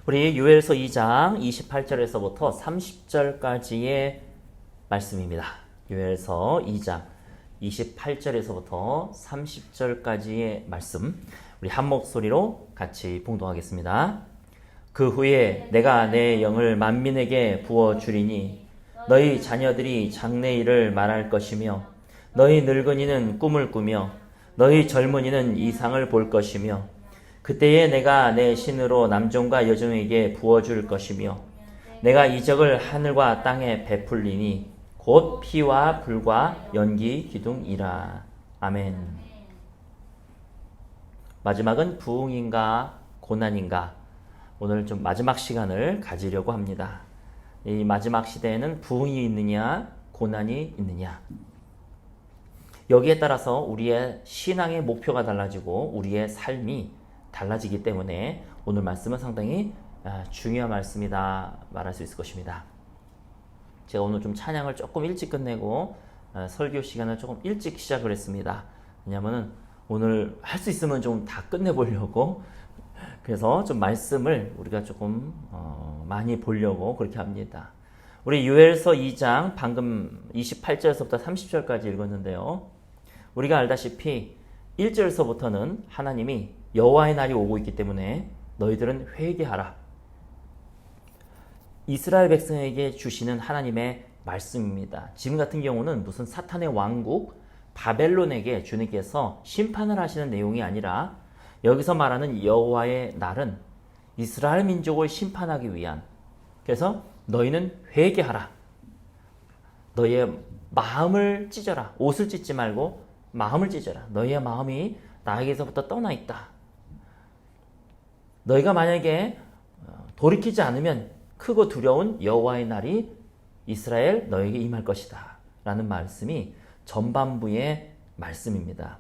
우리 요엘서 2장 28절에서부터 30절까지의 말씀입니다. 요엘서 2장 28절에서부터 30절까지의 말씀, 우리 한 목소리로 같이 봉독하겠습니다. 그 후에 내가 내 영을 만민에게 부어주리니 너희 자녀들이 장래일을 말할 것이며 너희 늙은이는 꿈을 꾸며 너희 젊은이는 이상을 볼 것이며 그때에 내가 내 신으로 남종과 여종에게 부어줄 것이며 내가 이적을 하늘과 땅에 베풀리니 곧 피와 불과 연기 기둥이라. 아멘. 마지막은 부흥인가 고난인가, 오늘 좀 마지막 시간을 가지려고 합니다. 이 마지막 시대에는 부흥이 있느냐 고난이 있느냐, 여기에 따라서 우리의 신앙의 목표가 달라지고 우리의 삶이 달라지기 때문에 오늘 말씀은 상당히 중요한 말씀이다 말할 수 있을 것입니다. 제가 오늘 좀 찬양을 조금 일찍 끝내고 설교 시간을 조금 일찍 시작을 했습니다. 왜냐하면 오늘 할 수 있으면 좀 다 끝내보려고, 그래서 좀 말씀을 우리가 조금 많이 보려고 그렇게 합니다. 우리 요엘서 2장 방금 28절에서부터 30절까지 읽었는데요. 우리가 알다시피 1절에서부터는 하나님이 여호와의 날이 오고 있기 때문에 너희들은 회개하라, 이스라엘 백성에게 주시는 하나님의 말씀입니다. 지금 같은 경우는 무슨 사탄의 왕국 바벨론에게 주님께서 심판을 하시는 내용이 아니라, 여기서 말하는 여호와의 날은 이스라엘 민족을 심판하기 위한, 그래서 너희는 회개하라, 너희의 마음을 찢어라, 옷을 찢지 말고 마음을 찢어라, 너희의 마음이 나에게서부터 떠나 있다, 너희가 만약에 돌이키지 않으면 크고 두려운 여호와의 날이 이스라엘 너에게 임할 것이다 라는 말씀이 전반부의 말씀입니다.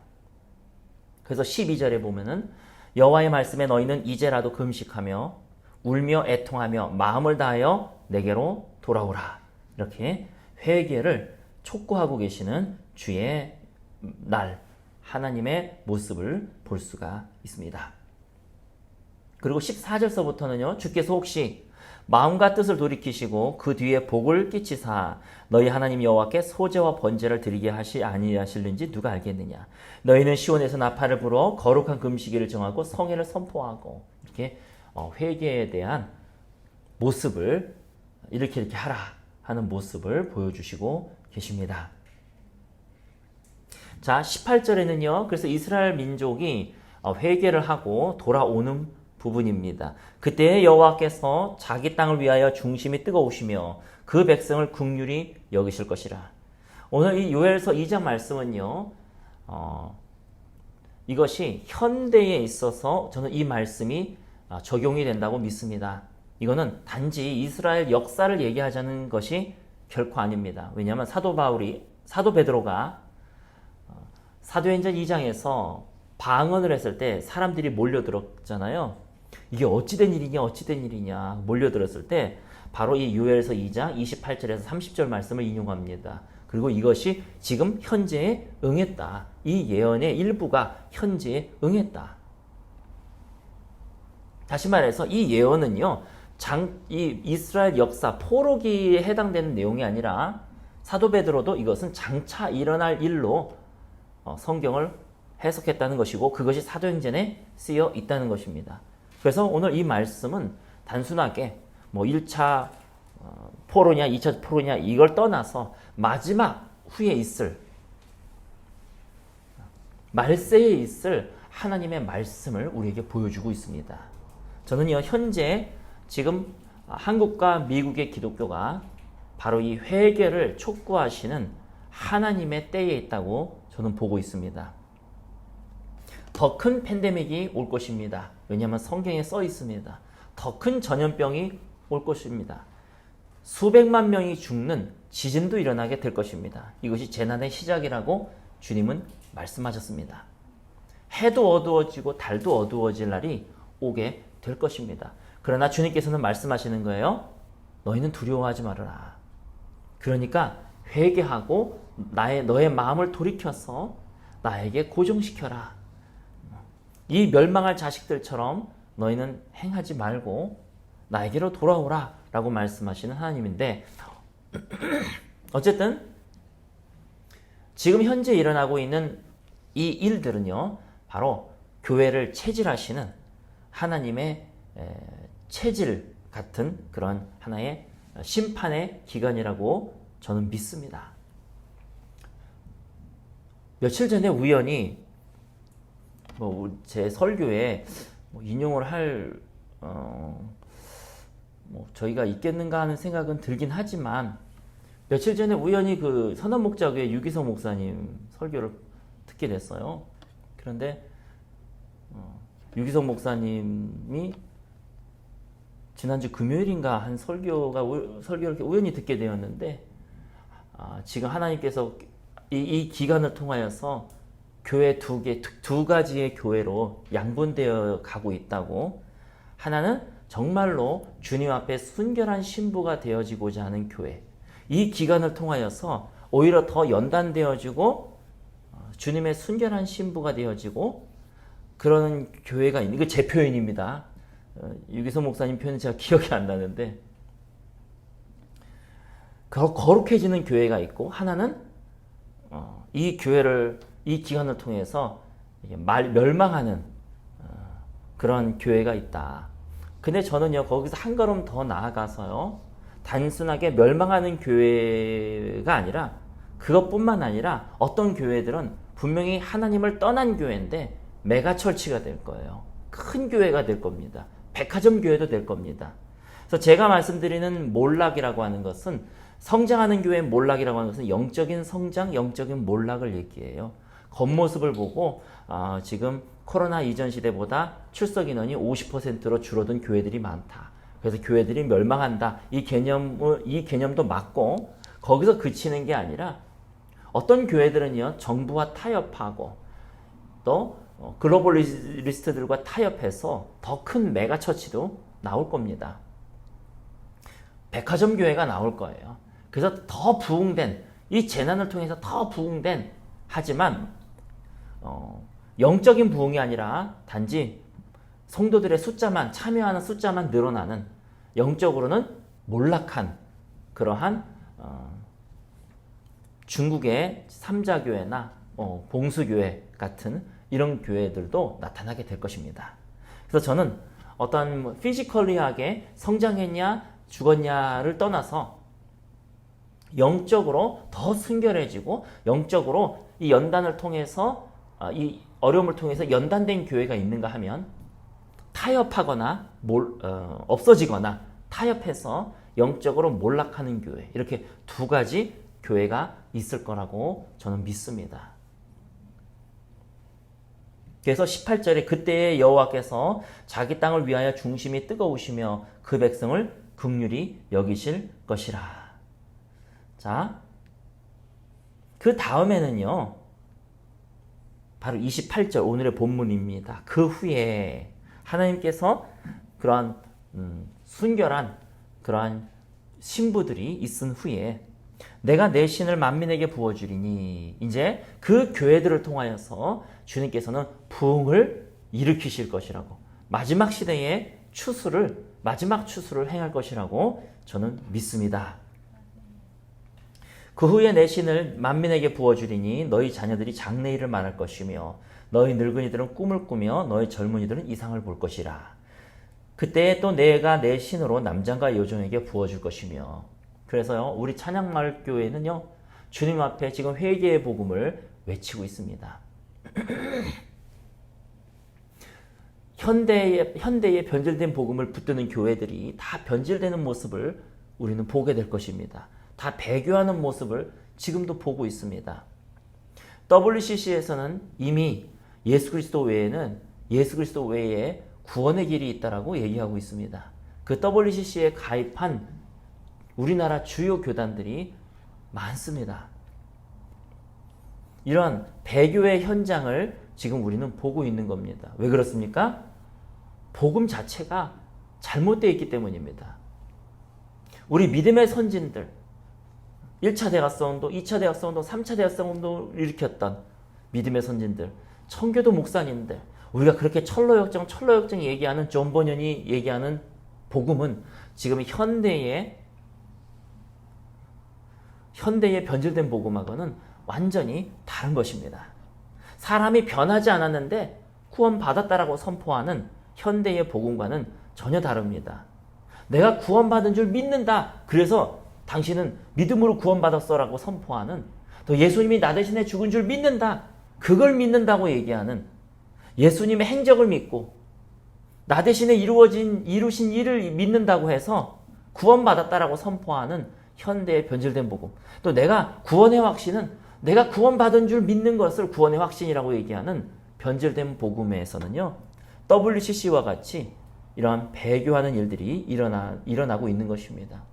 그래서 12절에 보면은 여호와의 말씀에 너희는 이제라도 금식하며 울며 애통하며 마음을 다하여 내게로 돌아오라, 이렇게 회개를 촉구하고 계시는 주의 날, 하나님의 모습을 볼 수가 있습니다. 그리고 14절서부터는요, 주께서 혹시 마음과 뜻을 돌이키시고 그 뒤에 복을 끼치사 너희 하나님 여호와께 소제와 번제를 드리게 아니하실는지 누가 알겠느냐. 너희는 시온에서 나팔을 불어 거룩한 금식일을 정하고 성회를 선포하고, 이렇게 회개에 대한 모습을 이렇게 하라 하는 모습을 보여주시고 계십니다. 자, 18절에는요, 그래서 이스라엘 민족이 회개를 하고 돌아오는 부분입니다. 그때 여호와께서 자기 땅을 위하여 중심이 뜨거우시며 그 백성을 긍휼히 여기실 것이라. 오늘 이 요엘서 2장 말씀은요, 이것이 현대에 있어서 저는 이 말씀이 적용이 된다고 믿습니다. 이거는 단지 이스라엘 역사를 얘기하자는 것이 결코 아닙니다. 왜냐하면 사도 베드로가 사도행전 2장에서 방언을 했을 때 사람들이 몰려들었잖아요. 이게 어찌된 일이냐 몰려들었을 때 바로 이 요엘서 2장 28절에서 30절 말씀을 인용합니다. 그리고 이것이 지금 현재에 응했다. 이 예언의 일부가 현재에 응했다. 다시 말해서 이 예언은요, 이 이스라엘 역사 포로기에 해당되는 내용이 아니라 사도 베드로도 이것은 장차 일어날 일로 성경을 해석했다는 것이고, 그것이 사도행전에 쓰여 있다는 것입니다. 그래서 오늘 이 말씀은 단순하게 1차 포로냐 2차 포로냐 이걸 떠나서 마지막 후에 있을, 말세에 있을 하나님의 말씀을 우리에게 보여주고 있습니다. 저는요, 현재 지금 한국과 미국의 기독교가 바로 이 회개를 촉구하시는 하나님의 때에 있다고 저는 보고 있습니다. 더 큰 팬데믹이 올 것입니다. 왜냐하면 성경에 써 있습니다. 더 큰 전염병이 올 것입니다. 수백만 명이 죽는 지진도 일어나게 될 것입니다. 이것이 재난의 시작이라고 주님은 말씀하셨습니다. 해도 어두워지고 달도 어두워질 날이 오게 될 것입니다. 그러나 주님께서는 말씀하시는 거예요. 너희는 두려워하지 말아라. 그러니까 회개하고 너의 마음을 돌이켜서 나에게 고정시켜라. 이 멸망할 자식들처럼 너희는 행하지 말고 나에게로 돌아오라 라고 말씀하시는 하나님인데, 어쨌든 지금 현재 일어나고 있는 이 일들은요, 바로 교회를 체질하시는 하나님의 체질 같은 그런 하나의 심판의 기간이라고 저는 믿습니다. 며칠 전에 우연히 제 설교에 인용을 할 저희가 있겠는가 하는 생각은 들긴 하지만, 며칠 전에 우연히 그 선원 목자교회 유기성 목사님 설교를 듣게 됐어요. 그런데 유기성 목사님이 지난주 금요일인가 한 설교를 이렇게 우연히 듣게 되었는데, 지금 하나님께서 이 기간을 통하여서 교회 두 가지의 교회로 양분되어 가고 있다고, 하나는 정말로 주님 앞에 순결한 신부가 되어지고자 하는 교회, 이 기간을 통하여서 오히려 더 연단되어지고 주님의 순결한 신부가 되어지고 그러는 교회가 있는, 이거 제 표현입니다. 유기성 목사님 표현은 제가 기억이 안 나는데, 거룩해지는 교회가 있고, 하나는 이 기간을 통해서 멸망하는 그런 교회가 있다. 근데 저는요, 거기서 한 걸음 더 나아가서요, 단순하게 멸망하는 교회가 아니라, 그것뿐만 아니라 어떤 교회들은 분명히 하나님을 떠난 교회인데 메가철치가 될 거예요. 큰 교회가 될 겁니다. 백화점 교회도 될 겁니다. 그래서 제가 말씀드리는 몰락이라고 하는 것은, 성장하는 교회의 몰락이라고 하는 것은 영적인 성장, 영적인 몰락을 얘기해요. 겉모습을 보고 지금 코로나 이전 시대보다 출석 인원이 50%로 줄어든 교회들이 많다. 그래서 교회들이 멸망한다. 이 개념도 맞고, 거기서 그치는 게 아니라 어떤 교회들은요, 정부와 타협하고 또 글로벌리스트들과 타협해서 더 큰 메가처치도 나올 겁니다. 백화점 교회가 나올 거예요. 그래서 더 부흥된, 이 재난을 통해서 더 부흥된, 하지만 영적인 부흥이 아니라 단지 성도들의 숫자만, 참여하는 숫자만 늘어나는, 영적으로는 몰락한 그러한 중국의 삼자교회나 봉수교회 같은 이런 교회들도 나타나게 될 것입니다. 그래서 저는 어떤 피지컬리하게 성장했냐 죽었냐를 떠나서 영적으로 더 순결해지고, 영적으로 이 연단을 통해서, 이 어려움을 통해서 연단된 교회가 있는가 하면, 타협하거나 없어지거나 타협해서 영적으로 몰락하는 교회, 이렇게 두 가지 교회가 있을 거라고 저는 믿습니다. 그래서 18절에 그때의 여호와께서 자기 땅을 위하여 중심이 뜨거우시며 그 백성을 긍휼히 여기실 것이라. 자, 그 다음에는요, 바로 28절 오늘의 본문입니다. 그 후에 하나님께서 그러한 순결한 그러한 신부들이 있은 후에 내가 내 신을 만민에게 부어주리니, 이제 그 교회들을 통하여서 주님께서는 부흥을 일으키실 것이라고, 마지막 시대의 마지막 추수를 행할 것이라고 저는 믿습니다. 그 후에 내 신을 만민에게 부어주리니 너희 자녀들이 장래일을 말할 것이며 너희 늙은이들은 꿈을 꾸며 너희 젊은이들은 이상을 볼 것이라. 그때 또 내가 내 신으로 남장과 여종에게 부어줄 것이며. 그래서요, 우리 찬양마을 교회는요, 주님 앞에 지금 회개의 복음을 외치고 있습니다. 현대의 변질된 복음을 붙드는 교회들이 다 변질되는 모습을 우리는 보게 될 것입니다. 다 배교하는 모습을 지금도 보고 있습니다. WCC에서는 이미 예수 그리스도 외에 구원의 길이 있다라고 얘기하고 있습니다. 그 WCC에 가입한 우리나라 주요 교단들이 많습니다. 이런 배교의 현장을 지금 우리는 보고 있는 겁니다. 왜 그렇습니까? 복음 자체가 잘못되어 있기 때문입니다. 우리 믿음의 선진들, 1차 대각성운동, 2차 대각성운동, 3차 대각성운동을 일으켰던 믿음의 선진들, 청교도 목사님들, 우리가 그렇게 철로역정 얘기하는 존 버년이 얘기하는 복음은 지금 현대의 변질된 복음하고는 완전히 다른 것입니다. 사람이 변하지 않았는데 구원받았다라고 선포하는 현대의 복음과는 전혀 다릅니다. 내가 구원받은 줄 믿는다. 그래서 당신은 믿음으로 구원받았어라고 선포하는, 또 예수님이 나 대신에 죽은 줄 믿는다. 그걸 믿는다고 얘기하는, 예수님의 행적을 믿고 나 대신에 이루신 일을 믿는다고 해서 구원받았다라고 선포하는 현대의 변질된 복음. 또 내가 구원의 확신은 내가 구원받은 줄 믿는 것을 구원의 확신이라고 얘기하는 변질된 복음에서는요, WCC와 같이 이러한 배교하는 일들이 일어나고 있는 것입니다.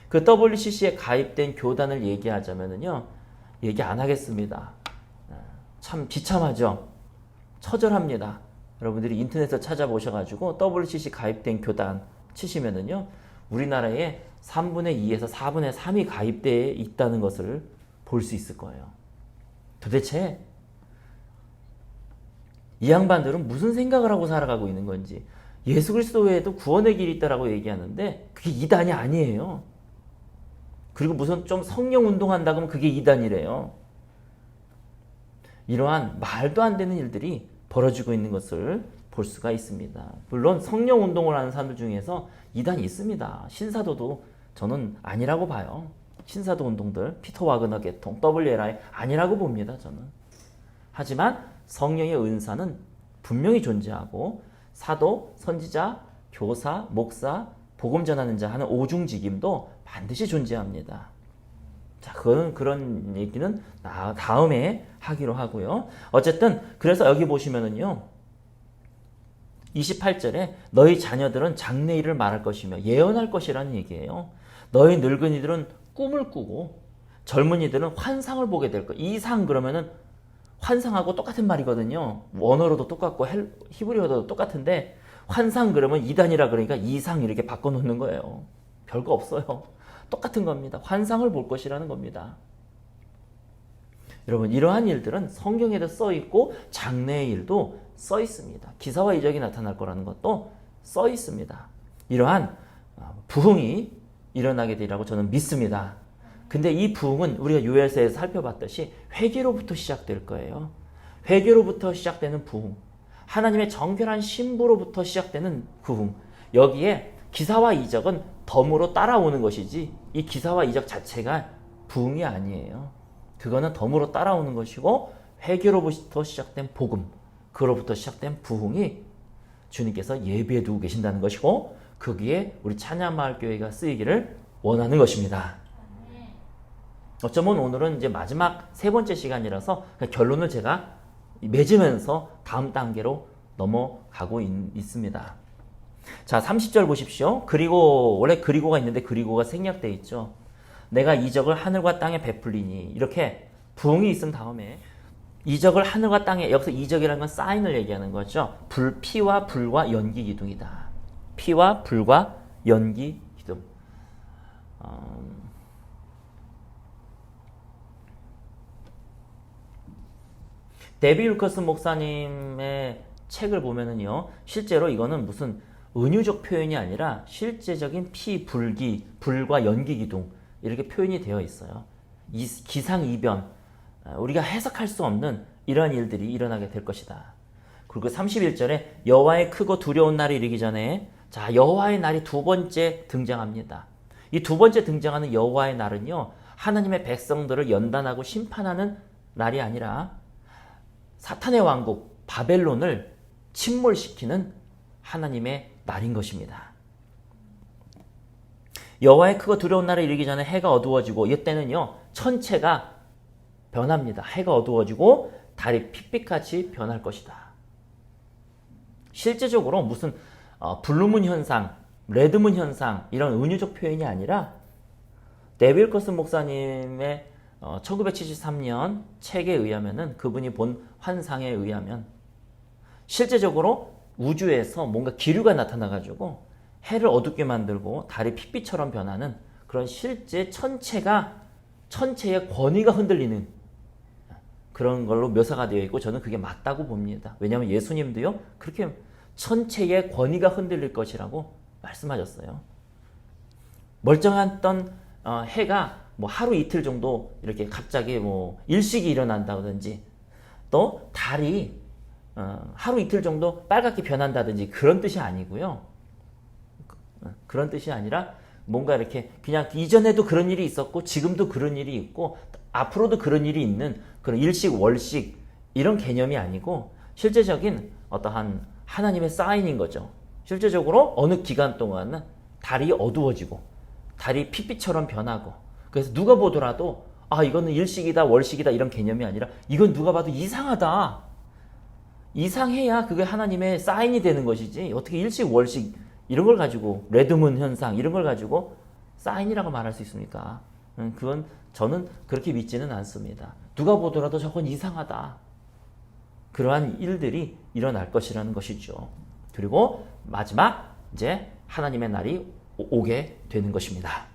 그 WCC에 가입된 교단을 얘기하자면요, 얘기 안 하겠습니다. 참 비참하죠. 처절합니다. 여러분들이 인터넷에서 찾아보셔가지고 WCC 가입된 교단 치시면은요, 우리나라에 3분의 2에서 4분의 3이 가입되어 있다는 것을 볼 수 있을 거예요. 도대체 이 양반들은 무슨 생각을 하고 살아가고 있는 건지, 예수 그리스도 외에도 구원의 길이 있다라고 얘기하는데 그게 이단이 아니에요. 그리고 무슨 좀 성령 운동한다고 하면 그게 이단이래요. 이러한 말도 안 되는 일들이 벌어지고 있는 것을 볼 수가 있습니다. 물론 성령 운동을 하는 사람들 중에서 이단이 있습니다. 신사도도 저는 아니라고 봐요. 신사도 운동들, 피터 와그너 계통, WLI 아니라고 봅니다. 저는. 하지만 성령의 은사는 분명히 존재하고 사도, 선지자, 교사, 목사, 복음 전하는 자 하는 오중직임도 반드시 존재합니다. 자, 그런 얘기는 다음에 하기로 하고요. 어쨌든 그래서 여기 보시면은요, 28절에 너희 자녀들은 장래일을 말할 것이며 예언할 것이라는 얘기예요. 너희 늙은이들은 꿈을 꾸고 젊은이들은 환상을 보게 될 것. 이상 그러면은 환상하고 똑같은 말이거든요. 원어로도 똑같고 히브리어도 똑같은데 환상 그러면 이단이라 그러니까 이상 이렇게 바꿔놓는 거예요. 별거 없어요. 똑같은 겁니다. 환상을 볼 것이라는 겁니다. 여러분, 이러한 일들은 성경에도 써 있고 장래의 일도 써 있습니다. 기사와 이적이 나타날 거라는 것도 써 있습니다. 이러한 부흥이 일어나게 되리라고 저는 믿습니다. 근데 이 부흥은 우리가 요엘서에서 살펴봤듯이 회개로부터 시작될 거예요. 회개로부터 시작되는 부흥, 하나님의 정결한 신부로부터 시작되는 부흥, 여기에 기사와 이적은 덤으로 따라오는 것이지 이 기사와 이적 자체가 부흥이 아니에요. 그거는 덤으로 따라오는 것이고 회개로부터 시작된 복음, 그로부터 시작된 부흥이 주님께서 예비해 두고 계신다는 것이고 거기에 우리 찬양마을교회가 쓰이기를 원하는 것입니다. 어쩌면 오늘은 이제 마지막 세 번째 시간이라서 결론을 제가 맺으면서 다음 단계로 넘어가고 있습니다. 자, 30절 보십시오. 그리고 원래 그리고가 있는데 그리고가 생략되어 있죠. 내가 이적을 하늘과 땅에 베풀리니, 이렇게 부흥이 있은 다음에 이적을 하늘과 땅에, 여기서 이적이라는 건 사인을 얘기하는 거죠. 피와 불과 연기 기둥이다. 피와 불과 연기 기둥. 데비 윌커스 목사님의 책을 보면은요, 실제로 이거는 무슨 은유적 표현이 아니라 실제적인 불과 연기 기둥, 이렇게 표현이 되어 있어요. 기상이변, 우리가 해석할 수 없는 이러한 일들이 일어나게 될 것이다. 그리고 31절에 여호와의 크고 두려운 날이 이르기 전에, 자, 여호와의 날이 두 번째 등장합니다. 이 두 번째 등장하는 여호와의 날은요, 하나님의 백성들을 연단하고 심판하는 날이 아니라 사탄의 왕국 바벨론을 침몰시키는 하나님의 날인 것입니다. 여호와의 크고 두려운 날에 이르기 전에 해가 어두워지고, 이때는요 천체가 변합니다. 해가 어두워지고 달이 핏빛같이 변할 것이다. 실제적으로 무슨 블루문 현상, 레드문 현상, 이런 은유적 표현이 아니라 데비 윌커스 목사님의 1973년 책에 의하면은, 그분이 본 환상에 의하면 실제적으로 우주에서 뭔가 기류가 나타나가지고 해를 어둡게 만들고 달이 핏빛처럼 변하는 그런 실제 천체의 권위가 흔들리는 그런 걸로 묘사가 되어 있고, 저는 그게 맞다고 봅니다. 왜냐하면 예수님도요 그렇게 천체의 권위가 흔들릴 것이라고 말씀하셨어요. 멀쩡했던 해가 뭐 하루 이틀 정도 이렇게 갑자기 뭐 일식이 일어난다든지 또 달이 하루 이틀 정도 빨갛게 변한다든지 그런 뜻이 아니고요. 그런 뜻이 아니라 뭔가 이렇게 그냥 이전에도 그런 일이 있었고 지금도 그런 일이 있고 앞으로도 그런 일이 있는 그런 일식 월식 이런 개념이 아니고 실제적인 어떠한 하나님의 사인인 거죠. 실제적으로 어느 기간 동안은 달이 어두워지고 달이 핏빛처럼 변하고 그래서 누가 보더라도 아 이거는 일식이다 월식이다 이런 개념이 아니라 이건 누가 봐도 이상하다. 이상해야 그게 하나님의 사인이 되는 것이지 어떻게 일식 월식 이런 걸 가지고 레드문 현상 이런 걸 가지고 사인이라고 말할 수 있습니까? 그건 저는 그렇게 믿지는 않습니다. 누가 보더라도 저건 이상하다. 그러한 일들이 일어날 것이라는 것이죠. 그리고 마지막 이제 하나님의 날이 오게 되는 것입니다.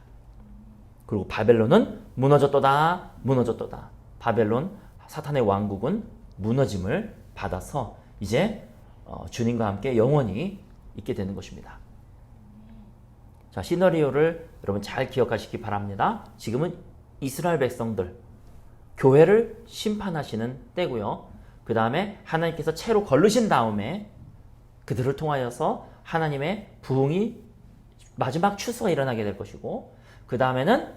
그리고 바벨론은 무너졌도다. 무너졌도다. 바벨론 사탄의 왕국은 무너짐을 받아서 이제 주님과 함께 영원히 있게 되는 것입니다. 자, 시나리오를 여러분 잘 기억하시기 바랍니다. 지금은 이스라엘 백성들, 교회를 심판하시는 때고요. 그 다음에 하나님께서 채로 걸르신 다음에 그들을 통하여서 하나님의 부흥이 마지막 추수가 일어나게 될 것이고 그 다음에는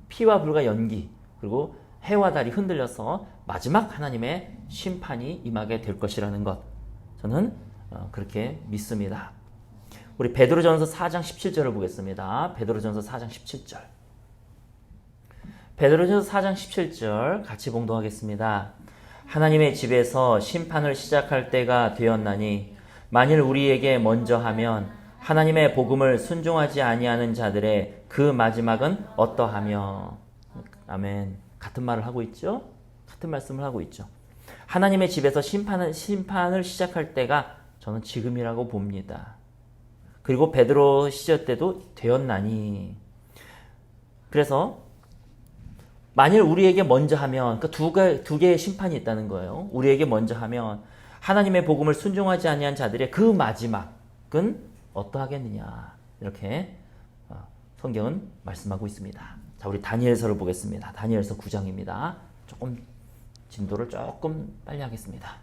피와 불과 연기 그리고 해와 달이 흔들려서 마지막 하나님의 심판이 임하게 될 것이라는 것 저는 그렇게 믿습니다. 우리 베드로전서 4장 17절을 보겠습니다. 베드로전서 4장 17절. 베드로전서 4장 17절 같이 봉독하겠습니다. 하나님의 집에서 심판을 시작할 때가 되었나니 만일 우리에게 먼저 하면 하나님의 복음을 순종하지 아니하는 자들의 그 마지막은 어떠하며. 아멘. 같은 말을 하고 있죠? 같은 말씀을 하고 있죠. 하나님의 집에서 심판을 시작할 때가 저는 지금이라고 봅니다. 그리고 베드로 시절 때도 되었나니. 그래서 만일 우리에게 먼저 하면 그러니까 두 개의 심판이 있다는 거예요. 우리에게 먼저 하면 하나님의 복음을 순종하지 아니한 자들의 그 마지막은 어떠하겠느냐. 이렇게 성경은 말씀하고 있습니다. 자, 우리 다니엘서를 보겠습니다. 다니엘서 9장입니다. 진도를 조금 빨리 하겠습니다.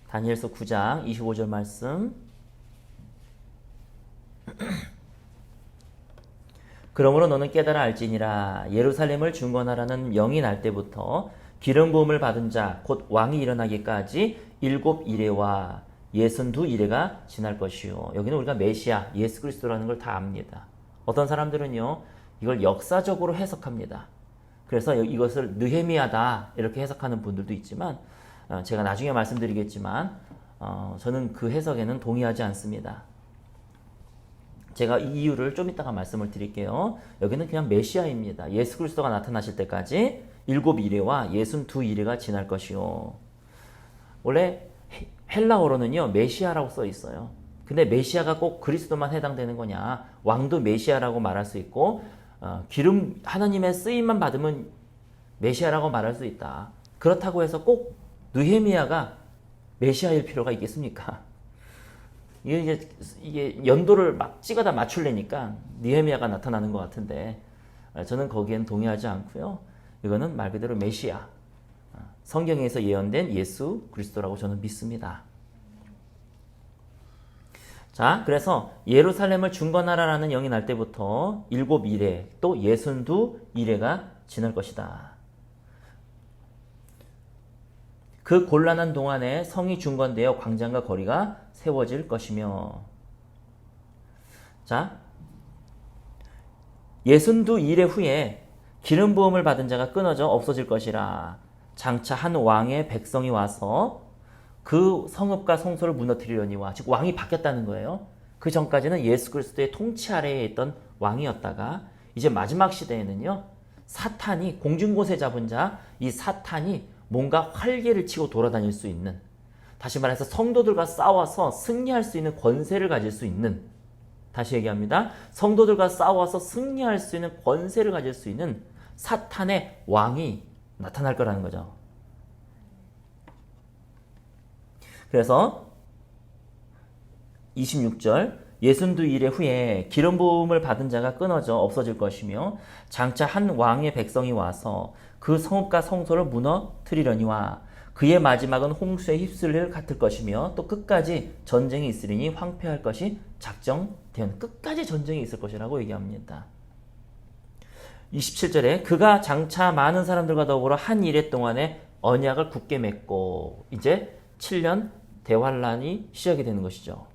다니엘서 9장 25절 말씀. 그러므로 너는 깨달아 알지니라. 예루살렘을 중건하라는 명이 날 때부터 기름 부음을 받은 자 곧 왕이 일어나기까지 7 이레와 62 이레가 지날 것이요. 여기는 우리가 메시아 예수 그리스도라는 걸 다 압니다. 어떤 사람들은요 이걸 역사적으로 해석합니다. 그래서 이것을 느헤미야다 이렇게 해석하는 분들도 있지만 제가 나중에 말씀드리겠지만 저는 그 해석에는 동의하지 않습니다. 제가 이 이유를 좀 이따가 말씀을 드릴게요. 여기는 그냥 메시아입니다. 예수 그리스도가 나타나실 때까지 7 이레와 62 이레가 지날 것이요. 원래 헬라어로는요 메시아라고 써 있어요. 근데 메시아가 꼭 그리스도만 해당되는 거냐? 왕도 메시아라고 말할 수 있고 기름 하나님의 쓰임만 받으면 메시아라고 말할 수 있다. 그렇다고 해서 꼭 느헤미야가 메시아일 필요가 있겠습니까? 이게 연도를 막 찍어다 맞추려니까 느헤미야가 나타나는 것 같은데 저는 거기엔 동의하지 않고요. 이거는 말 그대로 메시아, 성경에서 예언된 예수 그리스도라고 저는 믿습니다. 자, 그래서 예루살렘을 중건하라라는 영이 날 때부터 7 이레 또 62 이레가 지날 것이다. 그 곤란한 동안에 성이 중건되어 광장과 거리가 세워질 것이며. 자, 62 이레 후에 기름 부음을 받은 자가 끊어져 없어질 것이라. 장차 한 왕의 백성이 와서 그 성읍과 성소를 무너뜨리려니와. 즉 왕이 바뀌었다는 거예요. 그 전까지는 예수 그리스도의 통치 아래에 있던 왕이었다가 이제 마지막 시대에는요 사탄이 공중곳에 잡은 자, 이 사탄이 뭔가 활개를 치고 돌아다닐 수 있는, 다시 말해서 성도들과 싸워서 승리할 수 있는 권세를 가질 수 있는, 다시 얘기합니다. 성도들과 싸워서 승리할 수 있는 권세를 가질 수 있는 사탄의 왕이 나타날 거라는 거죠. 그래서 26절 예순두 일의 후에 기름 부음을 받은 자가 끊어져 없어질 것이며 장차 한 왕의 백성이 와서 그 성읍과 성소를 무너뜨리려니와 그의 마지막은 홍수에 휩쓸릴 같을 것이며 또 끝까지 전쟁이 있으리니 황폐할 것이 작정되었는 끝까지 전쟁이 있을 것이라고 얘기합니다. 27절에 그가 장차 많은 사람들과 더불어 한 이래 동안에 언약을 굳게 맺고 이제 7년 대환란이 시작이 되는 것이죠.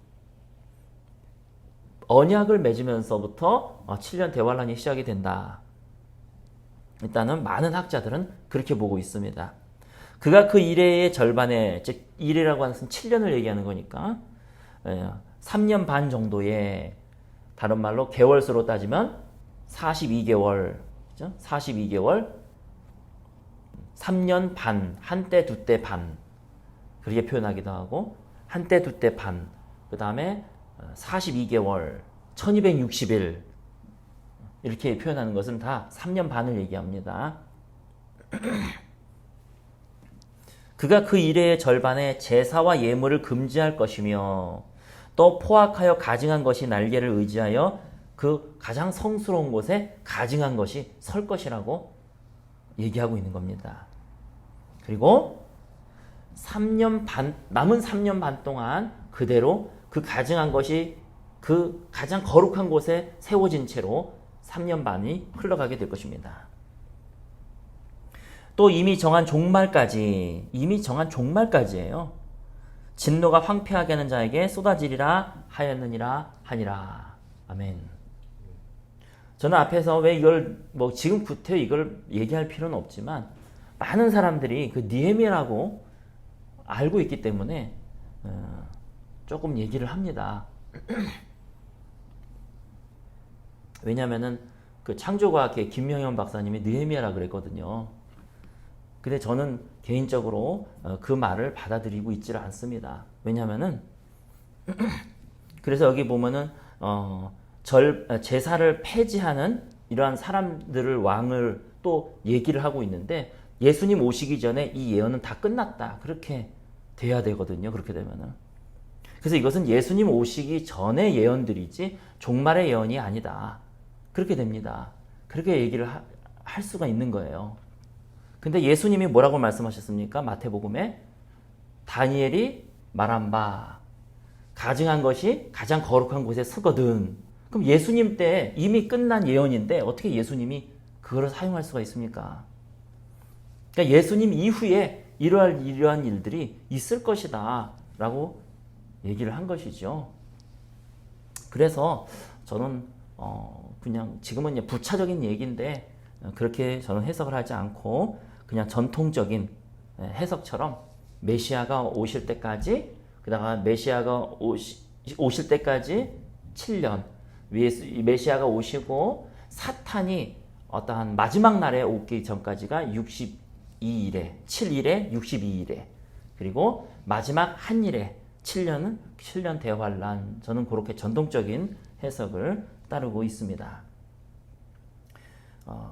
언약을 맺으면서부터 7년 대환란이 시작이 된다. 일단은 많은 학자들은 그렇게 보고 있습니다. 그가 그 이래의 절반에, 즉 이래라고 하는 것은 7년을 얘기하는 거니까 3년 반 정도의, 다른 말로 개월수로 따지면 42개월, 그죠? 42개월, 3년 반, 한때 두때 반, 그렇게 표현하기도 하고 한때 두때 반, 그 다음에 42개월, 1260일 이렇게 표현하는 것은 다 3년 반을 얘기합니다. 그가 그 이래의 절반에 제사와 예물을 금지할 것이며 또 포악하여 가증한 것이 날개를 의지하여 그 가장 성스러운 곳에 가증한 것이 설 것이라고 얘기하고 있는 겁니다. 그리고 3년 반, 남은 3년 반 동안 그대로 그 가증한 것이 그 가장 거룩한 곳에 세워진 채로 3년 반이 흘러가게 될 것입니다. 또 이미 정한 종말까지예요. 진노가 황폐하게 하는 자에게 쏟아지리라 하였느니라 하니라. 아멘. 저는 앞에서 왜 이걸 지금부터 이걸 얘기할 필요는 없지만 많은 사람들이 그 느헤미야라고 알고 있기 때문에 조금 얘기를 합니다. 왜냐면은 그 창조과학의 김명현 박사님이 느헤미야라 그랬거든요. 근데 저는 개인적으로 그 말을 받아들이고 있지를 않습니다. 왜냐면은 그래서 여기 보면은 제사를 폐지하는 이러한 사람들을 왕을 또 얘기를 하고 있는데 예수님 오시기 전에 이 예언은 다 끝났다. 그렇게 돼야 되거든요. 그렇게 되면은. 그래서 이것은 예수님 오시기 전의 예언들이지 종말의 예언이 아니다. 그렇게 됩니다. 그렇게 얘기를 할 수가 있는 거예요. 근데 예수님이 뭐라고 말씀하셨습니까? 마태복음에 다니엘이 말한 바 가증한 것이 가장 거룩한 곳에 서거든. 그럼 예수님 때 이미 끝난 예언인데 어떻게 예수님이 그걸 사용할 수가 있습니까? 그러니까 예수님 이후에 이러한 일들이 있을 것이다 라고 얘기를 한 것이죠. 그래서 저는 그냥 지금은 부차적인 얘기인데 그렇게 저는 해석을 하지 않고 그냥 전통적인 해석처럼 메시아가 오실 때까지, 그다가 메시아가 오실 때까지 7년, 메시아가 오시고 사탄이 어떠한 마지막 날에 오기 전까지가 62일에 7일에 62일에, 그리고 마지막 한 일에 7년은 7년 대환란. 저는 그렇게 전통적인 해석을 따르고 있습니다.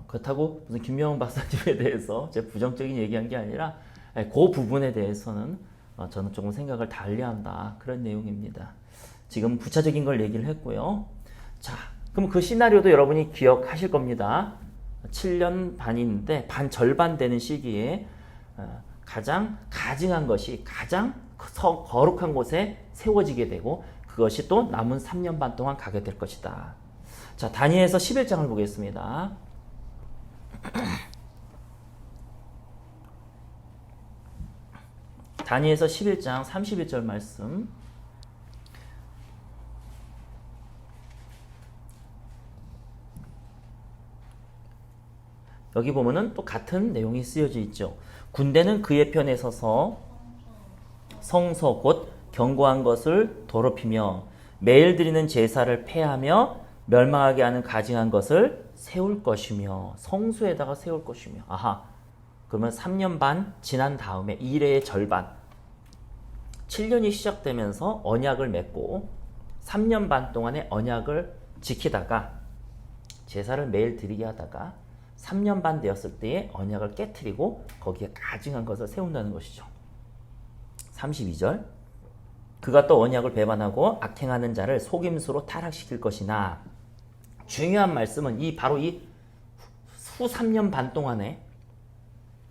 그렇다고 무슨 김명훈 박사님에 대해서 제 부정적인 얘기한 게 아니라 그 부분에 대해서는 저는 조금 생각을 달리한다, 그런 내용입니다. 지금 부차적인 걸 얘기를 했고요. 자, 그럼 그 시나리오도 여러분이 기억하실 겁니다. 7년 반인데 반 절반 되는 시기에 가장 가증한 것이 가장 거룩한 곳에 세워지게 되고 그것이 또 남은 3년 반 동안 가게 될 것이다. 자, 다니엘서 11장을 보겠습니다. 다니엘서 11장 31절 말씀. 여기 보면은 또 같은 내용이 쓰여져 있죠. 군대는 그의 편에 서서 성소 곧 견고한 것을 더럽히며 매일 드리는 제사를 폐하며 멸망하게 하는 가증한 것을 세울 것이며 성소에다가 세울 것이며. 아하, 그러면 3년 반 지난 다음에 이래의 절반 7년이 시작되면서 언약을 맺고 3년 반 동안의 언약을 지키다가 제사를 매일 드리게 하다가 3년 반 되었을 때에 언약을 깨트리고 거기에 가증한 것을 세운다는 것이죠. 32절. 그가 또 언약을 배반하고 악행하는 자를 속임수로 타락시킬 것이나 중요한 말씀은 바로 이 후 3년 반 동안에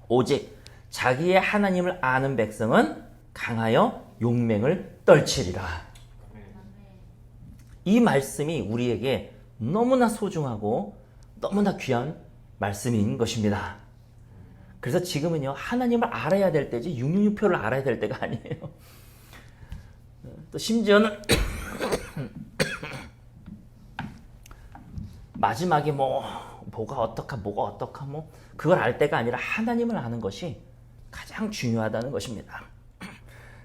오직 자기의 하나님을 아는 백성은 강하여 용맹을 떨치리라. 이 말씀이 우리에게 너무나 소중하고 너무나 귀한 말씀인 것입니다. 그래서 지금은요, 하나님을 알아야 될 때지 666표를 알아야 될 때가 아니에요. 또 심지어는 마지막에 뭐가 어떡하 그걸 알 때가 아니라 하나님을 아는 것이 가장 중요하다는 것입니다.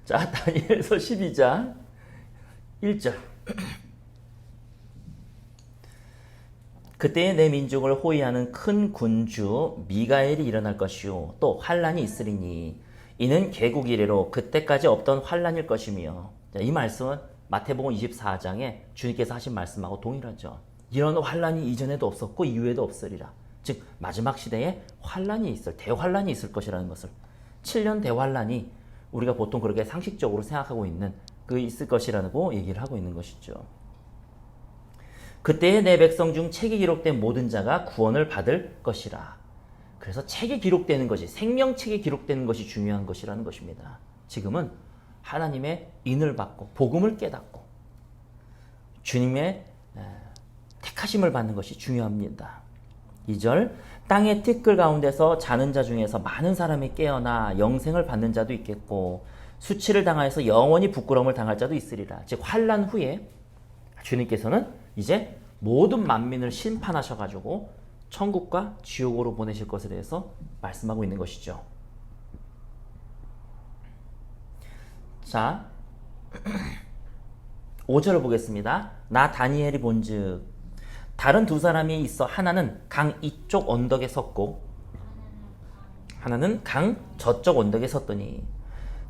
자, 다니엘서 12장 1절. 그때에 내 민족을 호위하는 큰 군주 미가엘이 일어날 것이요 또 환란이 있으리니 이는 개국 이래로 그때까지 없던 환란일 것이며. 자, 이 말씀은 마태복음 24장에 주님께서 하신 말씀하고 동일하죠. 이런 환란이 이전에도 없었고 이후에도 없으리라. 즉 마지막 시대에 대환란이 있을 것이라는 것을 7년 대환란이 우리가 보통 그렇게 상식적으로 생각하고 있는 있을 것이라고 얘기를 하고 있는 것이죠. 그때에 내 백성 중 책이 기록된 모든 자가 구원을 받을 것이라. 그래서 책이 기록되는 것이, 생명책이 기록되는 것이 중요한 것이라는 것입니다. 지금은 하나님의 인을 받고 복음을 깨닫고 주님의 택하심을 받는 것이 중요합니다. 2절, 땅의 티끌 가운데서 자는 자 중에서 많은 사람이 깨어나 영생을 받는 자도 있겠고 수치를 당하여서 영원히 부끄러움을 당할 자도 있으리라. 즉 환난 후에 주님께서는 이제 모든 만민을 심판하셔가지고 천국과 지옥으로 보내실 것에 대해서 말씀하고 있는 것이죠. 자, 5절을 보겠습니다. 나 다니엘이 본즉 다른 두 사람이 있어 하나는 강 이쪽 언덕에 섰고 하나는 강 저쪽 언덕에 섰더니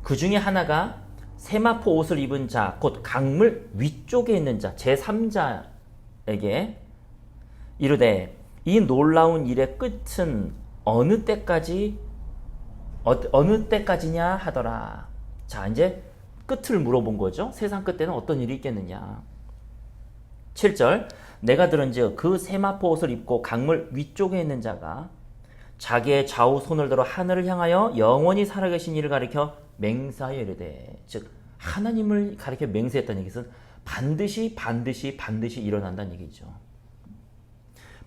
그 중에 하나가 세마포 옷을 입은 자 곧 강물 위쪽에 있는 자 제3자에게 이르되 이 놀라운 일의 끝은 어느 때까지냐 하더라. 자, 이제 끝을 물어본 거죠. 세상 끝에는 어떤 일이 있겠느냐. 7절, 내가 들은즉 그 세마포 옷을 입고 강물 위쪽에 있는 자가 자기의 좌우 손을 들어 하늘을 향하여 영원히 살아계신 이를 가리켜 맹세하여 이르되. 즉 하나님을 가리켜 맹세했다는 얘기는 반드시 일어난다는 얘기죠.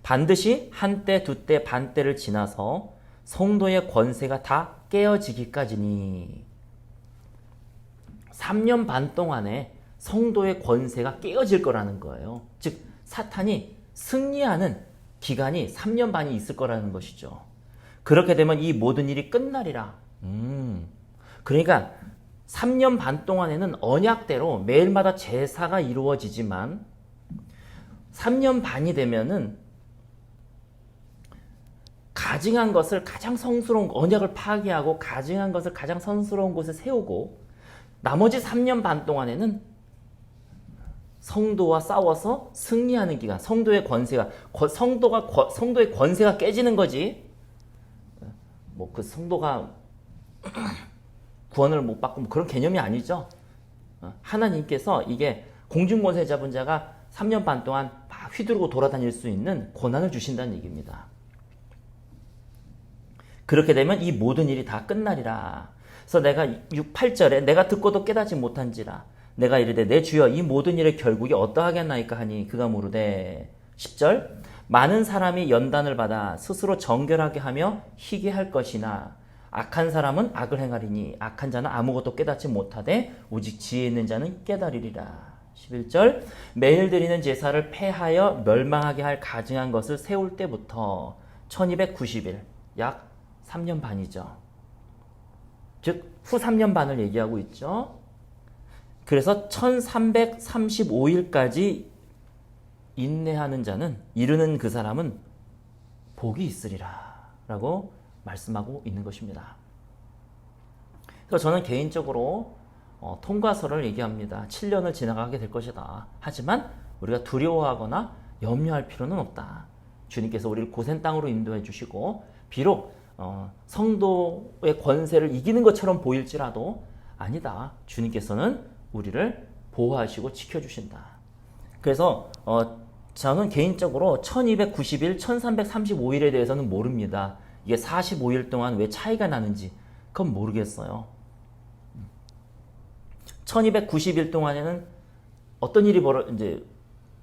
반드시 한때 두때 반때를 지나서 성도의 권세가 다 깨어지기까지니. 3년 반 동안에 성도의 권세가 깨어질 거라는 거예요. 즉 사탄이 승리하는 기간이 3년 반이 있을 거라는 것이죠. 그렇게 되면 이 모든 일이 끝나리라. 그러니까 3년 반 동안에는 언약대로 매일마다 제사가 이루어지지만 3년 반이 되면은 가증한 것을 가장 성스러운 언약을 파괴하고 가증한 것을 가장 성스러운 곳에 세우고 나머지 3년 반 동안에는 성도와 싸워서 승리하는 기간, 성도의 권세가 깨지는 거지. 그 성도가 구원을 못 받고 그런 개념이 아니죠. 하나님께서 이게 공중권세 잡은 자가 3년 반 동안 막 휘두르고 돌아다닐 수 있는 권한을 주신다는 얘기입니다. 그렇게 되면 이 모든 일이 다 끝나리라. 그래서 내가 8절에 내가 듣고도 깨닫지 못한지라 내가 이르되 내 주여 이 모든 일의 결국이 어떠하겠나이까 하니 그가 물으되. 10절, 많은 사람이 연단을 받아 스스로 정결하게 하며 희게 할 것이나 악한 사람은 악을 행하리니 악한 자는 아무것도 깨닫지 못하되 오직 지혜 있는 자는 깨달으리라. 11절, 매일 드리는 제사를 폐하여 멸망하게 할 가증한 것을 세울 때부터 1290일, 약 3년 반이죠. 즉 후 3년 반을 얘기하고 있죠. 그래서 1335일까지 인내하는 자는, 이르는 그 사람은 복이 있으리라 라고 말씀하고 있는 것입니다. 그래서 저는 개인적으로 통과서를 얘기합니다. 7년을 지나가게 될 것이다. 하지만 우리가 두려워하거나 염려할 필요는 없다. 주님께서 우리를 고센 땅으로 인도해 주시고 비록 성도의 권세를 이기는 것처럼 보일지라도 아니다. 주님께서는 우리를 보호하시고 지켜주신다. 그래서 저는 개인적으로 1290일, 1335일에 대해서는 모릅니다. 이게 45일 동안 왜 차이가 나는지 그건 모르겠어요. 1290일 동안에는 어떤 일이 이제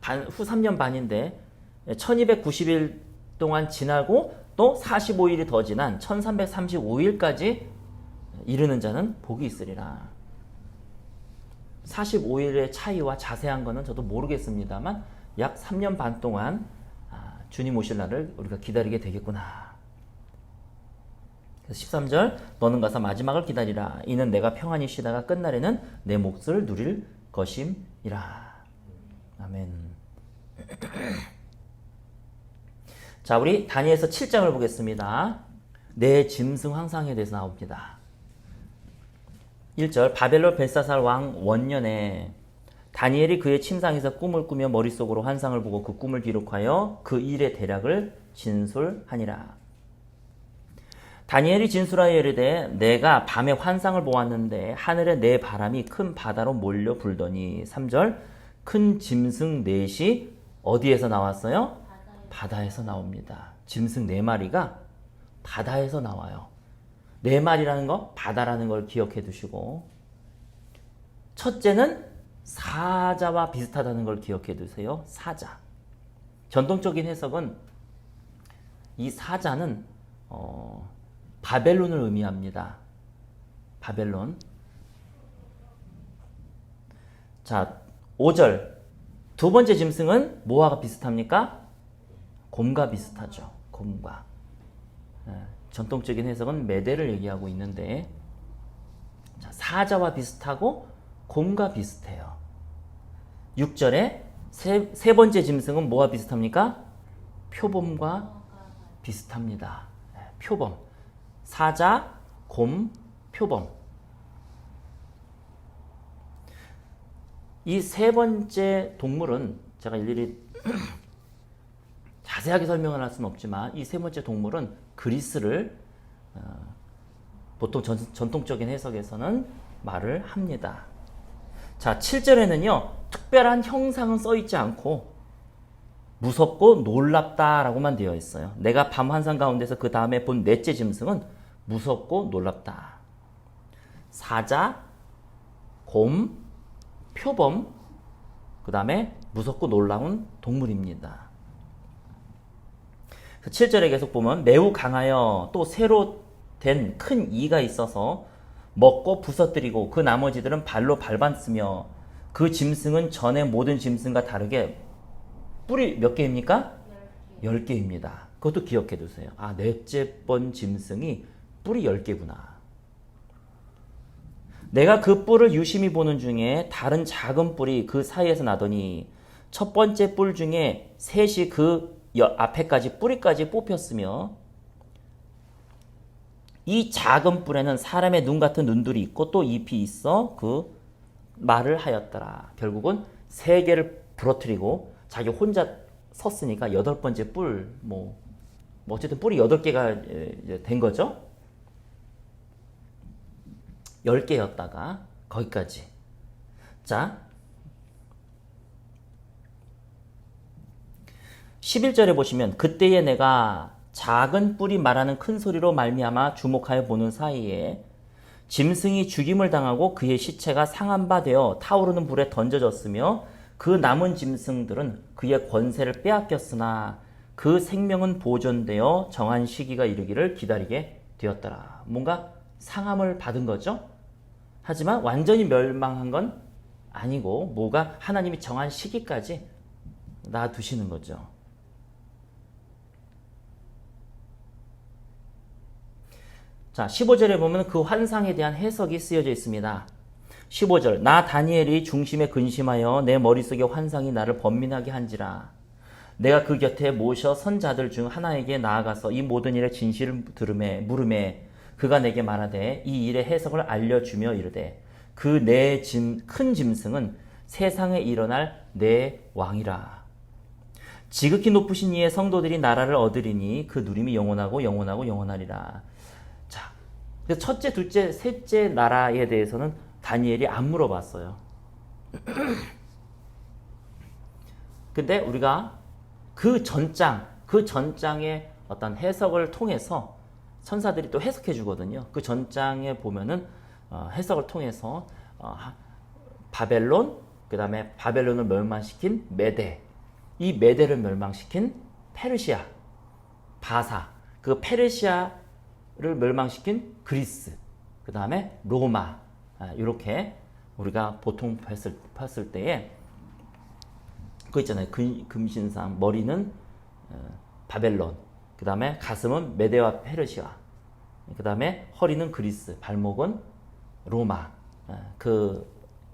후 3년 반인데 1290일 동안 지나고 또 45일이 더 지난 1335일까지 이르는 자는 복이 있으리라. 45일의 차이와 자세한 거는 저도 모르겠습니다만 약 3년 반 동안 주님 오실 날을 우리가 기다리게 되겠구나. 그래서 13절 너는 가서 마지막을 기다리라. 이는 내가 평안히 쉬다가 끝날에는 내 몫을 누릴 것임이라. 아멘. 자, 우리 다니엘서 7장을 보겠습니다. 내 짐승 황상에 대해서 나옵니다. 1절 바벨론 벨사살 왕 원년에 다니엘이 그의 침상에서 꿈을 꾸며 머릿속으로 환상을 보고 그 꿈을 기록하여 그 일의 대략을 진술하니라. 다니엘이 진술하여 이르되 내가 밤에 환상을 보았는데 하늘에 네 바람이 큰 바다로 몰려 불더니 3절 큰 짐승 넷이 어디에서 나왔어요? 바다에서 나옵니다. 짐승 네 마리가 바다에서 나와요. 네 마리라는 거 바다라는 걸 기억해 두시고 첫째는 사자와 비슷하다는 걸 기억해 두세요. 사자. 전통적인 해석은 이 사자는 바벨론을 의미합니다. 바벨론. 자, 5절. 두 번째 짐승은 뭐와 비슷합니까? 곰과 비슷하죠. 곰과. 전통적인 해석은 메대를 얘기하고 있는데 자, 사자와 비슷하고 곰과 비슷해요. 6절에 세 번째 짐승은 뭐와 비슷합니까? 표범과 비슷합니다. 표범. 사자, 곰, 표범. 이 세 번째 동물은 제가 일일이 자세하게 설명을 할 수는 없지만 이 세 번째 동물은 그리스를 보통 전통적인 해석에서는 말을 합니다. 자, 7절에는요. 특별한 형상은 써있지 않고 무섭고 놀랍다라고만 되어 있어요. 내가 밤 환상 가운데서 그 다음에 본 넷째 짐승은 무섭고 놀랍다. 사자, 곰, 표범, 그 다음에 무섭고 놀라운 동물입니다. 7절에 계속 보면 매우 강하여 또 새로 된 큰 이가 있어서 먹고 부서뜨리고 그 나머지들은 발로 밟았으며 그 짐승은 전의 모든 짐승과 다르게 뿔이 몇 개입니까? 10개입니다. 그것도 기억해 두세요. 아, 넷째 번 짐승이 뿔이 10개구나. 내가 그 뿔을 유심히 보는 중에 다른 작은 뿔이 그 사이에서 나더니 첫 번째 뿔 중에 셋이 그 앞에까지 뿌리까지 뽑혔으며 이 작은 뿔에는 사람의 눈 같은 눈들이 있고 또 잎이 있어 그 말을 하였더라. 결국은 세 개를 부러뜨리고 자기 혼자 섰으니까 여덟 번째 뿔, 어쨌든 뿔이 8개가 된 거죠. 10개였다가 거기까지. 자, 11절에 보시면 그때에 내가 작은 뿔이 말하는 큰 소리로 말미암아 주목하여 보는 사이에 짐승이 죽임을 당하고 그의 시체가 상한 바 되어 타오르는 불에 던져졌으며 그 남은 짐승들은 그의 권세를 빼앗겼으나 그 생명은 보존되어 정한 시기가 이르기를 기다리게 되었더라. 뭔가 상함을 받은 거죠. 하지만 완전히 멸망한 건 아니고 뭐가 하나님이 정한 시기까지 놔두시는 거죠. 자, 15절에 보면 그 환상에 대한 해석이 쓰여져 있습니다. 15절 나 다니엘이 중심에 근심하여 내 머릿속에 환상이 나를 번민하게 한지라. 내가 그 곁에 모셔 선자들 중 하나에게 나아가서 이 모든 일의 진실을 물으매 그가 내게 말하되 이 일의 해석을 알려주며 이르되 그 내 큰 짐승은 세상에 일어날 내 왕이라. 지극히 높으신 이의 성도들이 나라를 얻으리니 그 누림이 영원하고 영원하고 영원하리라. 자, 첫째, 둘째, 셋째 나라에 대해서는 다니엘이 안 물어봤어요. 근데 우리가 그 전장의 어떤 해석을 통해서 천사들이 또 해석해 주거든요. 그 전장에 보면은 해석을 통해서 바벨론, 그 다음에 바벨론을 멸망시킨 메대, 이 메대를 멸망시킨 페르시아, 바사, 그 페르시아를 멸망시킨 그리스, 그 다음에 로마, 이렇게 우리가 보통 봤을 때에 그거 있잖아요. 금신상, 머리는 바벨론, 그 다음에 가슴은 메대와 페르시아, 그 다음에 허리는 그리스, 발목은 로마. 그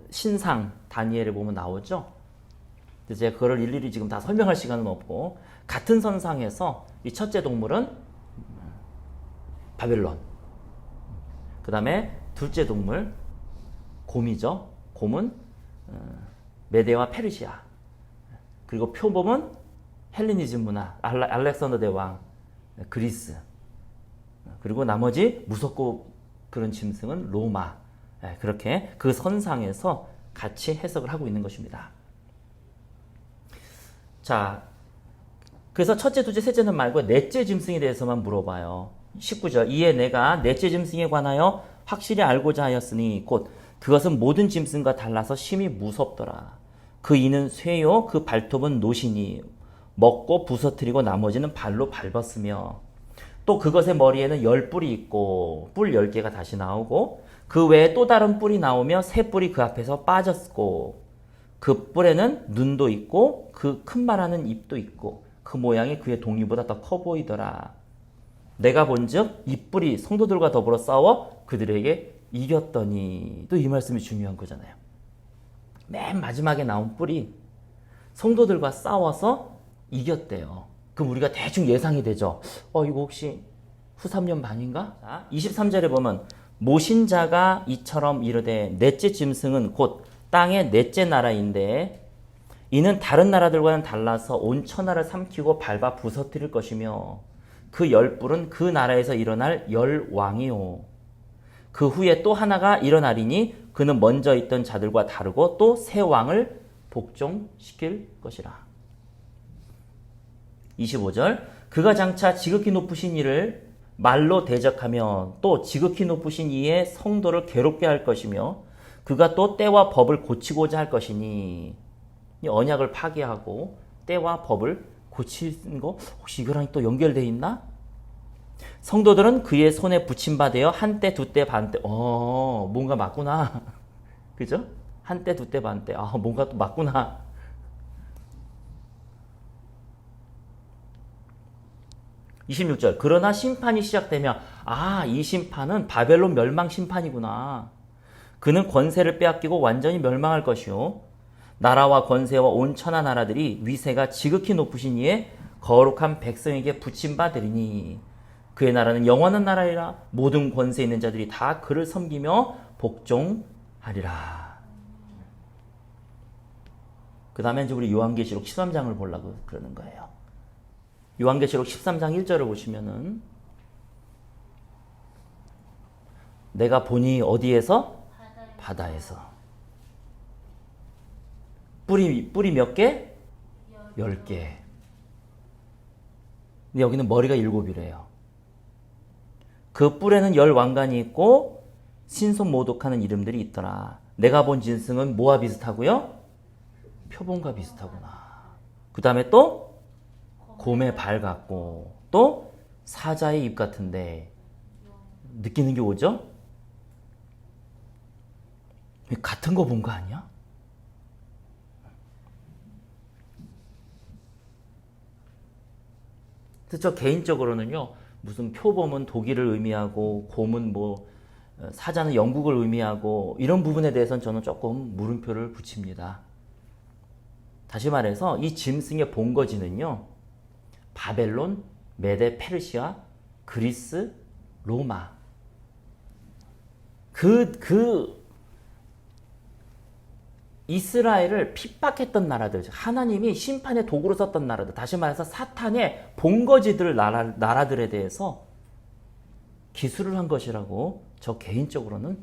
신상 다니엘에 보면 나오죠. 제가 그거를 일일이 지금 다 설명할 시간은 없고, 같은 선상에서 이 첫째 동물은 바벨론, 그 다음에 둘째 동물 곰이죠. 곰은 메대와 페르시아, 그리고 표범은 헬레니즘 문화, 알렉산더 대왕, 그리스, 그리고 나머지 무섭고 그런 짐승은 로마. 그렇게 그 선상에서 같이 해석을 하고 있는 것입니다. 자, 그래서 첫째, 둘째, 셋째는 말고 넷째 짐승에 대해서만 물어봐요. 19절, 이에 내가 넷째 짐승에 관하여 확실히 알고자 하였으니 곧 그것은 모든 짐승과 달라서 심히 무섭더라. 그 이는 쇠요, 그 발톱은 노시니 먹고 부서뜨리고 나머지는 발로 밟았으며, 또 그것의 머리에는 10뿔이 있고 뿔 10개가 다시 나오고, 그 외에 또 다른 뿔이 나오며 새 뿔이 그 앞에서 빠졌고, 그 뿔에는 눈도 있고 그 큰 말하는 입도 있고 그 모양이 그의 동이보다 더 커 보이더라. 내가 본즉 이 뿔이 성도들과 더불어 싸워 그들에게 이겼더니. 또 이 말씀이 중요한 거잖아요. 맨 마지막에 나온 뿔이 성도들과 싸워서 이겼대요. 그럼 우리가 대충 예상이 되죠. 이거 혹시 후 3년 반인가? 23절에 보면 모신자가 이처럼 이르되 넷째 짐승은 곧 땅의 넷째 나라인데 이는 다른 나라들과는 달라서 온 천하를 삼키고 밟아 부서뜨릴 것이며 그 10뿔은 그 나라에서 일어날 10왕이요. 그 후에 또 하나가 일어나리니 그는 먼저 있던 자들과 다르고 또 새 왕을 복종시킬 것이라. 25절, 그가 장차 지극히 높으신 이를 말로 대적하며 또 지극히 높으신 이의 성도를 괴롭게 할 것이며 그가 또 때와 법을 고치고자 할 것이니. 이 언약을 파기하고 때와 법을 고치는 거 혹시 이거랑 또 연결되어 있나? 성도들은 그의 손에 붙임받아 한때 두때 반때 뭔가 맞구나. 그죠? 한때 두때 반때 뭔가 또 맞구나. 26절, 그러나 심판이 시작되면 이 심판은 바벨론 멸망 심판이구나. 그는 권세를 빼앗기고 완전히 멸망할 것이요 나라와 권세와 온 천하 나라들이 위세가 지극히 높으신 이의 거룩한 백성에게 붙임받으리니 그의 나라는 영원한 나라이라 모든 권세 있는 자들이 다 그를 섬기며 복종하리라. 그 다음에 이제 우리 요한계시록 13장을 보려고 그러는 거예요. 요한계시록 13장 1절을 보시면은 내가 보니 어디에서? 바다에서. 뿔이 몇 개? 10개. 근데 여기는 머리가 7이래요. 그 뿔에는 10왕관이 있고 신손모독하는 이름들이 있더라. 내가 본 짐승은 뭐와 비슷하고요? 표범과 비슷하구나. 그 다음에 또 곰의 발 같고 또 사자의 입 같은데 느끼는 게 오죠? 같은 거 본 거 아니야? 그래서 저 개인적으로는요, 무슨 표범은 독일을 의미하고 곰은 사자는 영국을 의미하고 이런 부분에 대해서는 저는 조금 물음표를 붙입니다. 다시 말해서 이 짐승의 본거지는요, 바벨론, 메데, 페르시아, 그리스, 로마. 이스라엘을 핍박했던 나라들, 하나님이 심판의 도구로 썼던 나라들, 다시 말해서 사탄의 본거지들 나라들에 대해서 기술을 한 것이라고 저 개인적으로는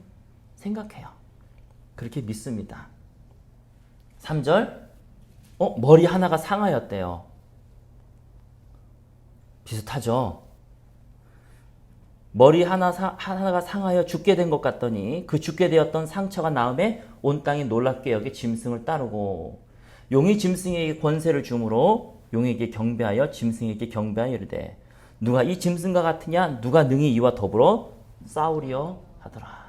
생각해요. 그렇게 믿습니다. 3절 머리 하나가 상하였대요. 비슷하죠? 머리 하나가 상하여 죽게 된 것 같더니 그 죽게 되었던 상처가 나음에 온 땅이 놀랍게 여겨 짐승을 따르고 용이 짐승에게 권세를 주므로 용에게 경배하여 짐승에게 경배하여 이르되 누가 이 짐승과 같으냐 누가 능히 이와 더불어 싸우리요 하더라.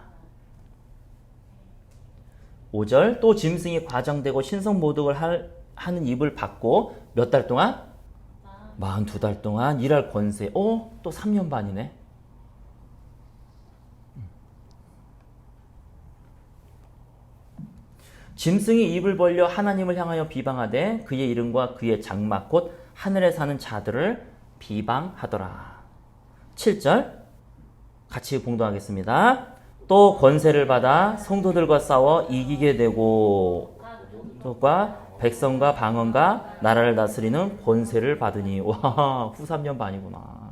5절 또 짐승이 과장되고 신성모독을 하는 입을 받고 몇 달 동안? 42달 동안 일할 권세. 또 3년 반이네. 짐승이 입을 벌려 하나님을 향하여 비방하되 그의 이름과 그의 장막 곧 하늘에 사는 자들을 비방하더라. 7절 같이 봉독하겠습니다. 또 권세를 받아 성도들과 싸워 이기게 되고 또과 백성과 방언과 나라를 다스리는 권세를 받으니 와 후 3년 반이구나.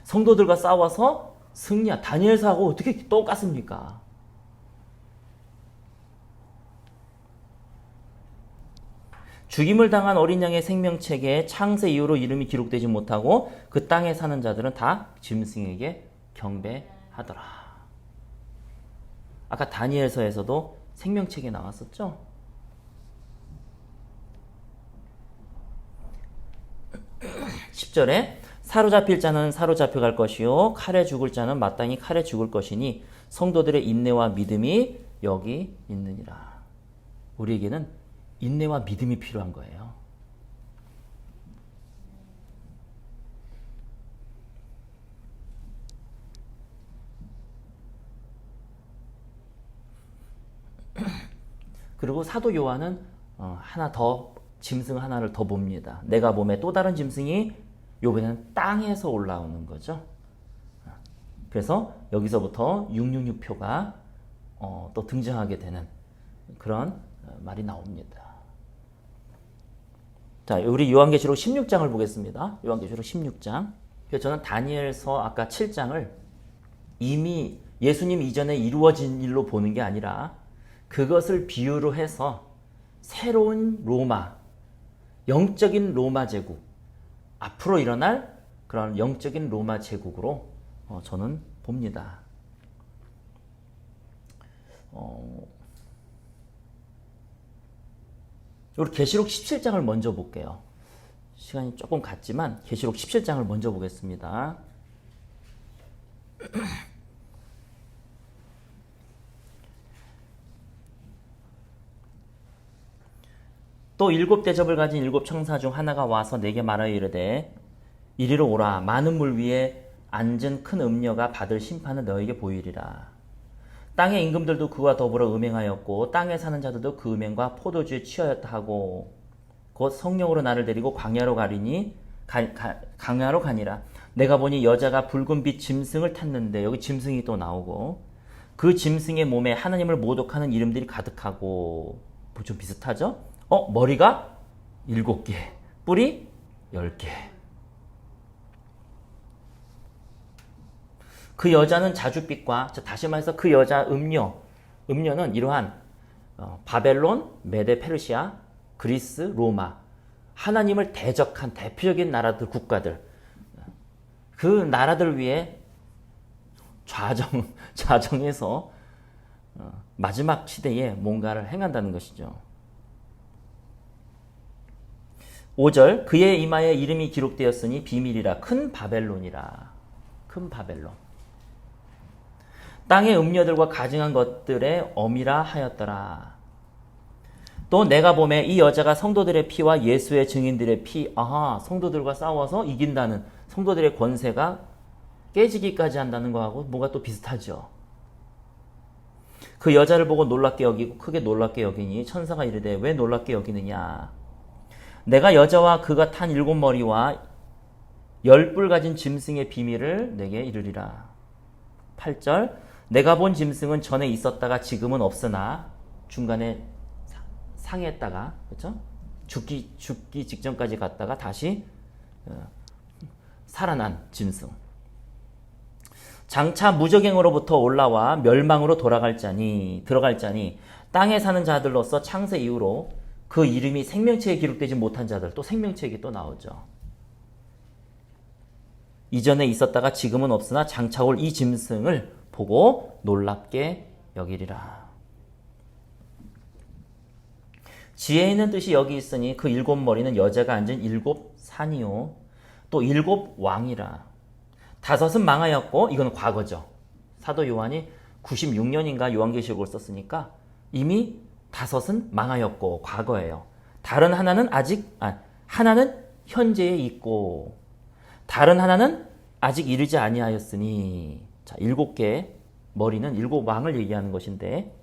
성도들과 싸워서 승리야. 다니엘서하고 어떻게 똑같습니까? 죽임을 당한 어린 양의 생명책에 창세 이후로 이름이 기록되지 못하고 그 땅에 사는 자들은 다 짐승에게 경배하더라. 아까 다니엘서에서도 생명책에 나왔었죠? 10절에 사로잡힐 자는 사로잡혀갈 것이요 칼에 죽을 자는 마땅히 칼에 죽을 것이니 성도들의 인내와 믿음이 여기 있느니라. 우리에게는 인내와 믿음이 필요한 거예요. 그리고 사도 요한은 하나 더 짐승 하나를 더 봅니다. 내가 몸에 또 다른 짐승이 요번에는 땅에서 올라오는 거죠. 그래서 여기서부터 666표가 또 등장하게 되는 그런 말이 나옵니다. 자, 우리 요한계시록 16장을 보겠습니다. 요한계시록 16장. 저는 다니엘서 아까 7장을 이미 예수님 이전에 이루어진 일로 보는 게 아니라 그것을 비유로 해서 새로운 로마, 영적인 로마 제국, 앞으로 일어날 그런 영적인 로마 제국으로 저는 봅니다. 우리 계시록 17장을 먼저 볼게요. 시간이 조금 갔지만 계시록 17장을 먼저 보겠습니다. 또 7 대접을 가진 7 청사 중 하나가 와서 내게 말하여 이르되 이리로 오라. 많은 물 위에 앉은 큰 음녀가 받을 심판을 너에게 보이리라. 땅의 임금들도 그와 더불어 음행하였고 땅에 사는 자들도 그 음행과 포도주에 취하였다 하고 곧 성령으로 나를 데리고 광야로 가니라. 내가 보니 여자가 붉은 빛 짐승을 탔는데 여기 짐승이 또 나오고 그 짐승의 몸에 하나님을 모독하는 이름들이 가득하고 좀 비슷하죠? 머리가 7개, 뿔이 10개. 그 여자는 자줏빛과 다시 말해서 그 여자 음녀는 이러한 바벨론, 메데, 페르시아, 그리스, 로마 하나님을 대적한 대표적인 나라들, 국가들 그 나라들 위에 좌정해서 마지막 시대에 뭔가를 행한다는 것이죠. 5절 그의 이마에 이름이 기록되었으니 비밀이라 큰 바벨론이라. 큰 바벨론. 땅의 음녀들과 가증한 것들의 어미라 하였더라. 또 내가 보매 이 여자가 성도들의 피와 예수의 증인들의 피, 성도들과 싸워서 이긴다는 성도들의 권세가 깨지기까지 한다는 거하고 뭐가 또 비슷하죠. 그 여자를 보고 놀랍게 여기고 크게 놀랍게 여기니 천사가 이르되 왜 놀랍게 여기느냐. 내가 여자와 그가 탄 7머리와 10뿔 가진 짐승의 비밀을 내게 이르리라. 8절 내가 본 짐승은 전에 있었다가 지금은 없으나 중간에 상했다가 그렇죠? 죽기 직전까지 갔다가 다시 살아난 짐승. 장차 무적행으로부터 올라와 멸망으로 들어갈 자니 땅에 사는 자들로서 창세 이후로 그 이름이 생명책에 기록되지 못한 자들, 또 생명책이 또 나오죠. 이전에 있었다가 지금은 없으나 장차 올 이 짐승을 보고 놀랍게 여기리라. 지혜 있는 뜻이 여기 있으니 그 일곱 머리는 여자가 앉은 일곱 산이요 또 일곱 왕이라. 다섯은 망하였고, 이건 과거죠. 사도 요한이 96년인가 요한계시록을 썼으니까 이미 다섯은 망하였고 과거예요. 다른 하나는 하나는 현재에 있고 다른 하나는 아직 이르지 아니하였으니. 자, 일곱 개의 머리는 일곱 왕을 얘기하는 것인데,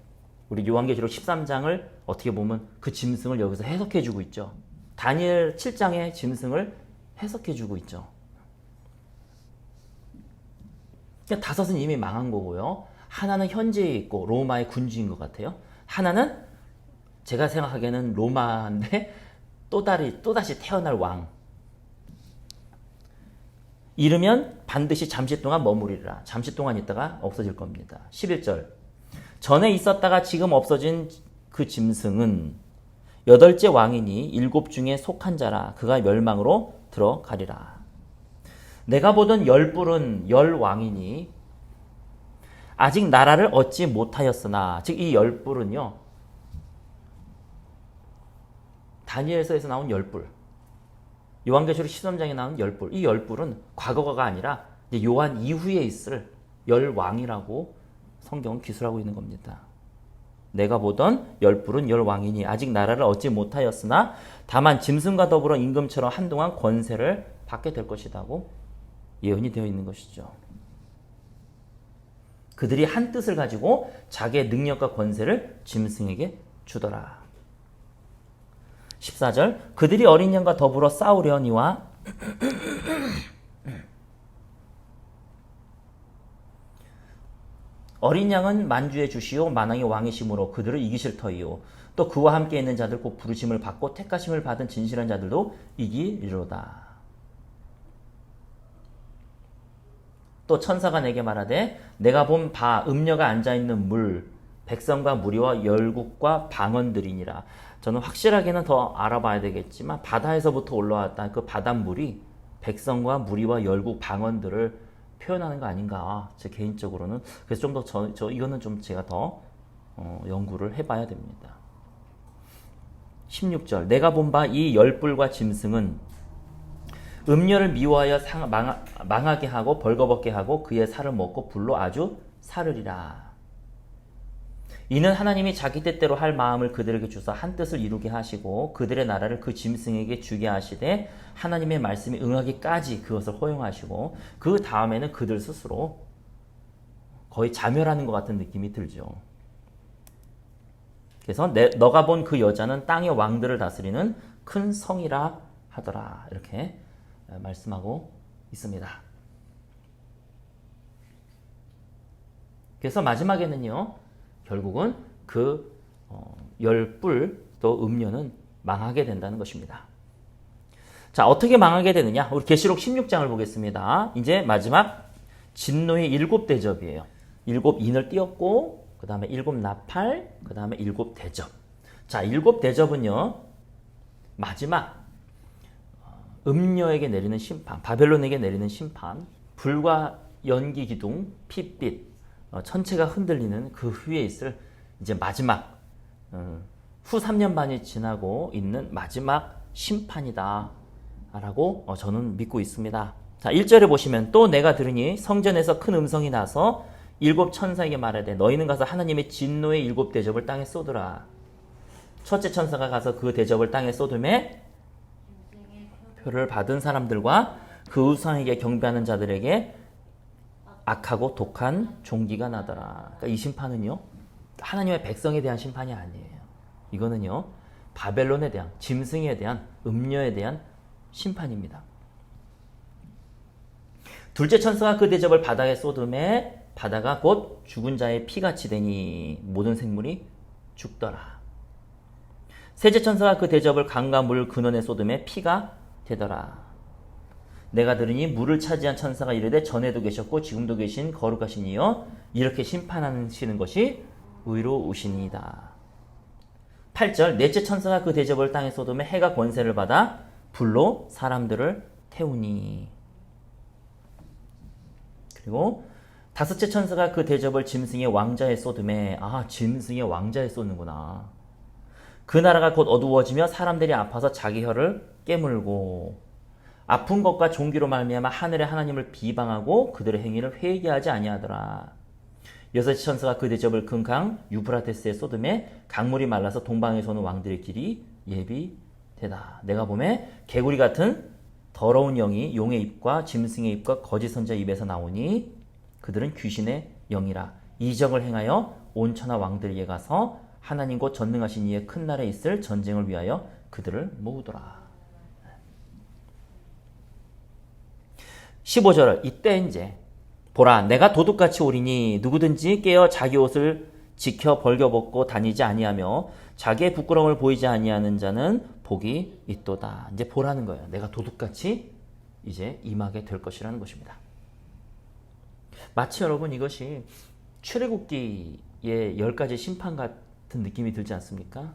우리 요한계시록 13장을 어떻게 보면 그 짐승을 여기서 해석해 주고 있죠. 다니엘 7장의 짐승을 해석해 주고 있죠. 그러니까 다섯은 이미 망한 거고요. 하나는 현재에 있고 로마의 군주인 것 같아요. 하나는 제가 생각하기에는 로마인데 또다시 태어날 왕. 이르면 반드시 잠시 동안 머무리라. 잠시 동안 있다가 없어질 겁니다. 11절. 전에 있었다가 지금 없어진 그 짐승은 여덟째 왕이니 일곱 중에 속한 자라. 그가 멸망으로 들어가리라. 내가 보던 열뿔은 열 왕이니 아직 나라를 얻지 못하였으나, 즉 이 열뿔은요, 다니엘서에서 나온 열뿔, 요한계시록 13장에 나온 열뿔, 이 열뿔은 과거가 아니라 이제 요한 이후에 있을 열왕이라고 성경은 기술하고 있는 겁니다. 내가 보던 열뿔은 열왕이니 아직 나라를 얻지 못하였으나 다만 짐승과 더불어 임금처럼 한동안 권세를 받게 될 것이라고 예언이 되어 있는 것이죠. 그들이 한 뜻을 가지고 자기의 능력과 권세를 짐승에게 주더라. 14절. 그들이 어린 양과 더불어 싸우려니와 어린 양은 만주의 주시요 만왕의 왕이심으로 그들을 이기실 터이요 또 그와 함께 있는 자들 곧 부르심을 받고 택하심을 받은 진실한 자들도 이기리로다. 또 천사가 내게 말하되 내가 본 바 음녀가 앉아있는 물 백성과 무리와 열국과 방언들이니라. 저는 확실하게는 더 알아봐야 되겠지만 바다에서부터 올라왔다 그 바닷물이 백성과 무리와 열국 방언들을 표현하는 거 아닌가, 제 개인적으로는. 그래서 좀 더 이거는 좀 제가 더 연구를 해봐야 됩니다. 16절. 내가 본 바 이 열뿔과 짐승은 음녀를 미워하여 망하게 하고 벌거벗게 하고 그의 살을 먹고 불로 아주 사르리라. 이는 하나님이 자기 뜻대로 할 마음을 그들에게 주사 한 뜻을 이루게 하시고 그들의 나라를 그 짐승에게 주게 하시되 하나님의 말씀이 응하기까지 그것을 허용하시고 그 다음에는 그들 스스로 거의 자멸하는 것 같은 느낌이 들죠. 그래서 너가 본 그 여자는 땅의 왕들을 다스리는 큰 성이라 하더라. 이렇게 말씀하고 있습니다. 그래서 마지막에는요, 결국은 그 열뿔 또 음료는 망하게 된다는 것입니다. 자, 어떻게 망하게 되느냐? 우리 계시록 16장을 보겠습니다. 이제 마지막 진노의 일곱 대접이에요. 일곱 인을 띄었고 그 다음에 일곱 나팔, 그 다음에 일곱 대접. 자, 일곱 대접은요, 마지막 음녀에게 내리는 심판, 바벨론에게 내리는 심판, 불과 연기 기둥, 핏빛, 천체가 흔들리는 그 후에 있을 이제 마지막 후 3년 반이 지나고 있는 마지막 심판이다 라고 저는 믿고 있습니다. 자, 1절에 보시면 또 내가 들으니 성전에서 큰 음성이 나서 일곱 천사에게 말하되 너희는 가서 하나님의 진노의 일곱 대접을 땅에 쏟으라. 첫째 천사가 가서 그 대접을 땅에 쏟음에 표를 받은 사람들과 그 우상에게 경배하는 자들에게 악하고 독한 종기가 나더라. 그러니까 이 심판은요, 하나님의 백성에 대한 심판이 아니에요. 이거는요, 바벨론에 대한, 짐승에 대한, 음녀에 대한 심판입니다. 둘째 천사가 그 대접을 바다에 쏟음에 바다가 곧 죽은 자의 피같이 되니 모든 생물이 죽더라. 셋째 천사가 그 대접을 강과 물 근원에 쏟음에 피가 되더라. 내가 들으니 물을 차지한 천사가 이르되 전에도 계셨고 지금도 계신 거룩하신 이여 이렇게 심판하시는 것이 의로우시니이다. 8절 넷째 천사가 그 대접을 땅에 쏟으며 해가 권세를 받아 불로 사람들을 태우니. 그리고 다섯째 천사가 그 대접을 짐승의 왕자에 쏟음에. 짐승의 왕자에 쏟는구나. 그 나라가 곧 어두워지며 사람들이 아파서 자기 혀를 깨물고 아픈 것과 종기로 말미암아 하늘의 하나님을 비방하고 그들의 행위를 회개하지 아니하더라. 여섯째 천사가 그 대접을 큰 강 유프라테스에 쏟음에 강물이 말라서 동방에서 오는 왕들의 길이 예비되다. 내가 보매 개구리 같은 더러운 영이 용의 입과 짐승의 입과 거짓 선지자 입에서 나오니 그들은 귀신의 영이라. 이적을 행하여 온 천하 왕들에게 가서 하나님 곧 전능하신 이의 큰 날에 있을 전쟁을 위하여 그들을 모으더라. 15절 이때 이제 보라 내가 도둑같이 오리니 누구든지 깨어 자기 옷을 지켜 벌겨벗고 다니지 아니하며 자기의 부끄러움을 보이지 아니하는 자는 복이 있도다. 이제 보라는 거예요. 내가 도둑같이 이제 임하게 될 것이라는 것입니다. 마치 여러분 이것이 출애굽기의 10가지 심판 같은 느낌이 들지 않습니까?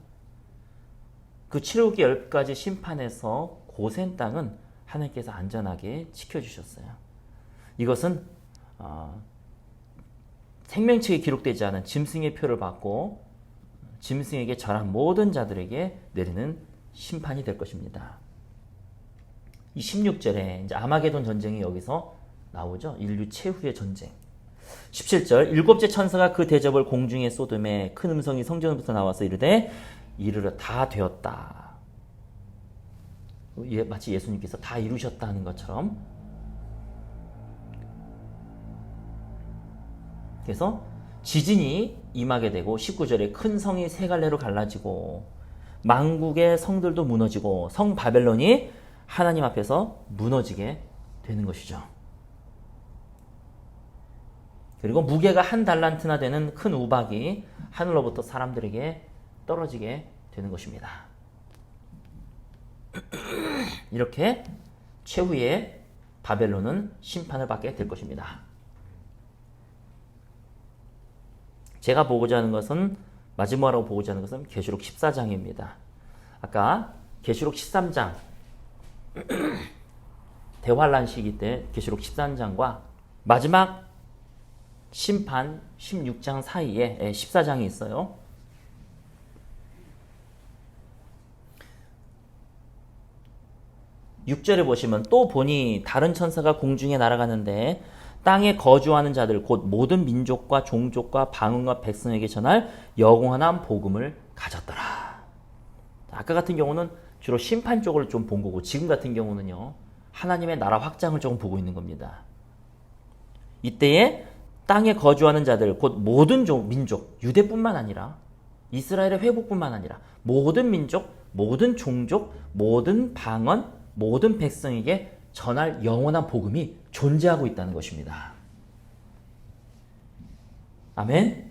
그 출애굽기 10가지 심판에서 고센 땅은 하나님께서 안전하게 지켜주셨어요. 이것은 생명책에 기록되지 않은 짐승의 표를 받고 짐승에게 절한 모든 자들에게 내리는 심판이 될 것입니다. 이 16절에 이제 아마게돈 전쟁이 여기서 나오죠. 인류 최후의 전쟁. 17절 일곱째 천사가 그 대접을 공중에 쏟음에 큰 음성이 성전으로부터 나와서 이르되 이르러 다 되었다. 마치 예수님께서 다 이루셨다 하는 것처럼. 그래서 지진이 임하게 되고 19절에 큰 성이 세 갈래로 갈라지고 만국의 성들도 무너지고 성 바벨론이 하나님 앞에서 무너지게 되는 것이죠. 그리고 무게가 한 달란트나 되는 큰 우박이 하늘로부터 사람들에게 떨어지게 되는 것입니다. 이렇게 최후의 바벨론은 심판을 받게 될 것입니다. 제가 보고자 하는 것은 마지막으로 보고자 하는 것은 계시록 14장입니다. 아까 계시록 13장 대환란 시기 때 계시록 13장과 마지막 심판 16장 사이에 14장이 있어요. (6절에) 보시면 또 보니 다른 천사가 공중에 날아가는데 땅에 거주하는 자들 곧 모든 민족과 종족과 방언과 백성에게 전할 영원한 복음을 가졌더라. 아까 같은 경우는 주로 심판 쪽을 좀 본 거고 지금 같은 경우는요 하나님의 나라 확장을 조금 보고 있는 겁니다. 이때에 땅에 거주하는 자들 곧 모든 민족, 유대뿐만 아니라 이스라엘의 회복뿐만 아니라 모든 민족, 모든 종족, 모든 방언, 모든 백성에게 전할 영원한 복음이 존재하고 있다는 것입니다. 아멘?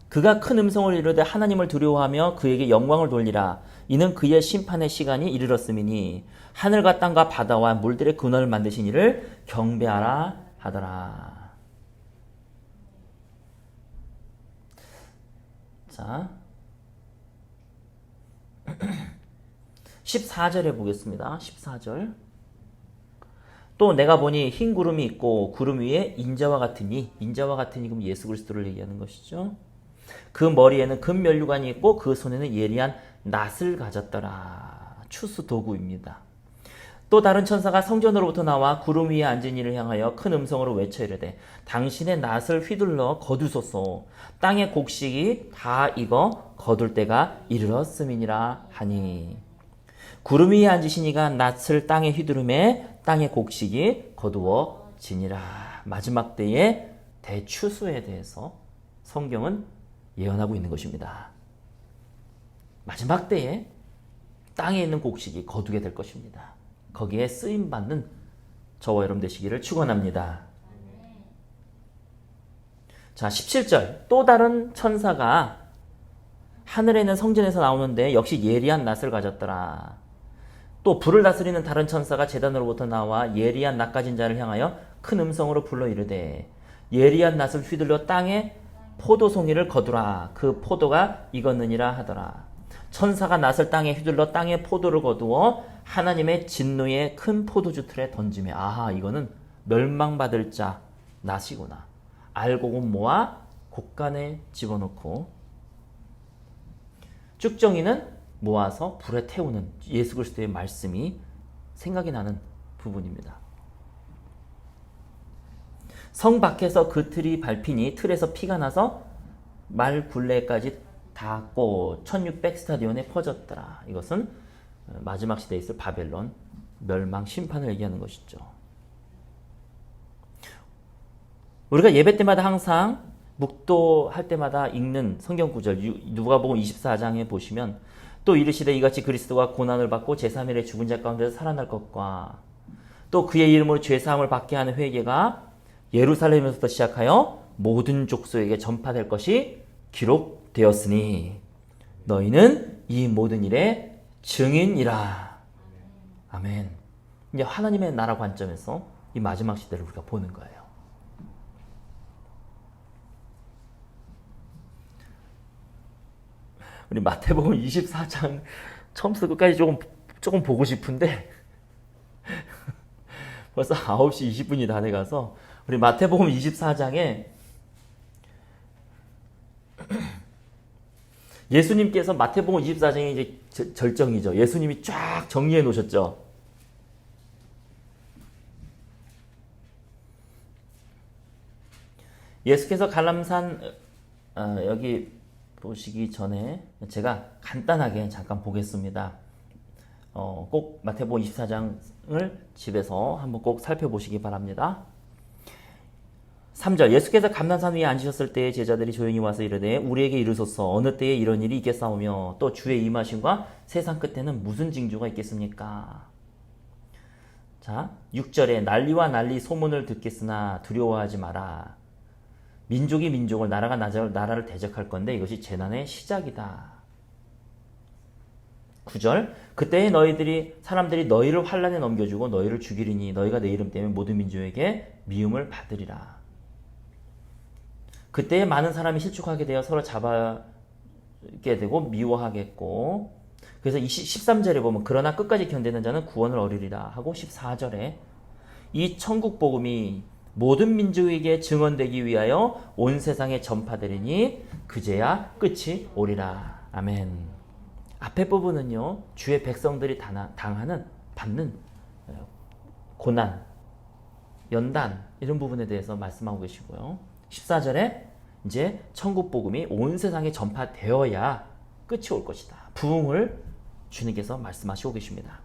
그가 큰 음성을 이르되 하나님을 두려워하며 그에게 영광을 돌리라. 이는 그의 심판의 시간이 이르렀음이니 하늘과 땅과 바다와 물들의 근원을 만드신 이를 경배하라 하더라. 자, 14절에 보겠습니다. 14절. 또 내가 보니 흰 구름이 있고 구름 위에 인자와 같으니, 인자와 같으니 그럼 예수 그리스도를 얘기하는 것이죠. 그 머리에는 금면류관이 있고 그 손에는 예리한 낫을 가졌더라. 추수 도구입니다. 또 다른 천사가 성전으로부터 나와 구름 위에 앉은 이를 향하여 큰 음성으로 외쳐 이르되 당신의 낫을 휘둘러 거두소서. 땅의 곡식이 다 익어 거둘 때가 이르렀음이니라 하니. 구름 위에 앉으신 이가 낫을 땅에 휘두르매 땅의 곡식이 거두어지니라. 마지막 때의 대추수에 대해서 성경은 예언하고 있는 것입니다. 마지막 때에 땅에 있는 곡식이 거두게 될 것입니다. 거기에 쓰임받는 저와 여러분 되시기를 축원합니다. 자, 17절. 또 다른 천사가 하늘에 있는 성전에서 나오는데 역시 예리한 낫을 가졌더라. 또 불을 다스리는 다른 천사가 제단으로부터 나와 예리한 낫 가진 자를 향하여 큰 음성으로 불러 이르되 예리한 낫을 휘둘러 땅에 포도송이를 거두라. 그 포도가 익었느니라 하더라. 천사가 낫을 땅에 휘둘러 땅에 포도를 거두어 하나님의 진노의 큰 포도주 틀에 던지며 아하 이거는 멸망받을 자 낫이구나. 알곡은 모아 곡간에 집어넣고 쭉정이는 모아서 불에 태우는 예수 그리스도의 말씀이 생각이 나는 부분입니다. 성 밖에서 그 틀이 밟히니 틀에서 피가 나서 말 굴레까지 닿았고 1600 스타디온에 퍼졌더라. 이것은 마지막 시대에 있을 바벨론 멸망 심판을 얘기하는 것이죠. 우리가 예배 때마다 항상 묵도할 때마다 읽는 성경 구절 누가복음 24장에 보시면 또 이르시되 이같이 그리스도가 고난을 받고 제3일에 죽은 자 가운데서 살아날 것과 또 그의 이름으로 죄사함을 받게 하는 회개가 예루살렘에서부터 시작하여 모든 족속에게 전파될 것이 기록되었으니 너희는 이 모든 일의 증인이라. 아멘. 이제 하나님의 나라 관점에서 이 마지막 시대를 우리가 보는 거예요. 우리 마태복음 24장 처음부터 끝까지 조금 보고 싶은데 벌써 9시 20분이 다 돼가서 우리 마태복음 24장에 예수님께서 마태복음 24장이 이제 절정이죠. 예수님이 쫙 정리해 놓으셨죠. 예수께서 갈람산 여기 보시기 전에 제가 간단하게 잠깐 보겠습니다. 꼭 마태복음 24장을 집에서 한번 꼭 살펴보시기 바랍니다. 3절 예수께서 감난산 위에 앉으셨을 때에 제자들이 조용히 와서 이르되 우리에게 이르소서 어느 때에 이런 일이 있겠사오며 또 주의 임하심과 세상 끝에는 무슨 징조가 있겠습니까? 자 6절에 난리와 난리 소문을 듣겠으나 두려워하지 마라. 민족이 민족을 나라가 나라를 대적할 건데 이것이 재난의 시작이다. 9절 그때에 사람들이 너희를 환난에 넘겨주고 너희를 죽이리니 너희가 내 이름 때문에 모든 민족에게 미움을 받으리라. 그때에 많은 사람이 실족하게 되어 서로 잡아게 되고 미워하겠고 그래서 13절에 보면 그러나 끝까지 견디는 자는 구원을 얻으리라 하고 14절에 이 천국 복음이 모든 민족에게 증언되기 위하여 온 세상에 전파되리니 그제야 끝이 오리라. 아멘. 앞에 부분은요. 주의 백성들이 받는 고난, 연단 이런 부분에 대해서 말씀하고 계시고요. 14절에 이제 천국 복음이 온 세상에 전파되어야 끝이 올 것이다. 부흥을 주님께서 말씀하시고 계십니다.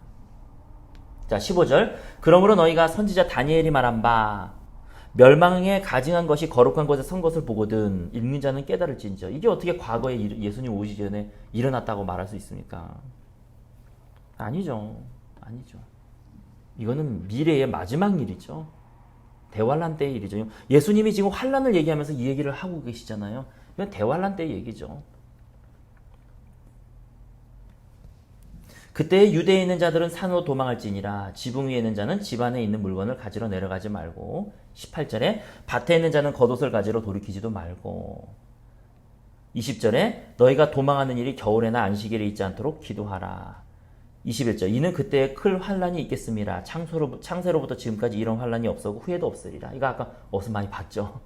자, 15절 그러므로 너희가 선지자 다니엘이 말한 바 멸망에 가증한 것이 거룩한 곳에 선 것을 보거든 읽는 자는 깨달을진저. 이게 어떻게 과거에 예수님 오시기 전에 일어났다고 말할 수 있습니까? 아니죠. 이거는 미래의 마지막 일이죠. 대환란 때의 일이죠. 예수님이 지금 환란을 얘기하면서 이 얘기를 하고 계시잖아요. 이건 대환란 때의 얘기죠. 그때 유대에 있는 자들은 산으로 도망할지니라. 지붕 위에 있는 자는 집 안에 있는 물건을 가지러 내려가지 말고 18절에 밭에 있는 자는 겉옷을 가지러 돌이키지도 말고 20절에 너희가 도망하는 일이 겨울에나 안식일에 있지 않도록 기도하라. 21절 이는 그때에 큰 환란이 있겠습니다. 창세로부터 지금까지 이런 환란이 없었고 후에도 없으리라. 이거 아까 어디서 많이 봤죠.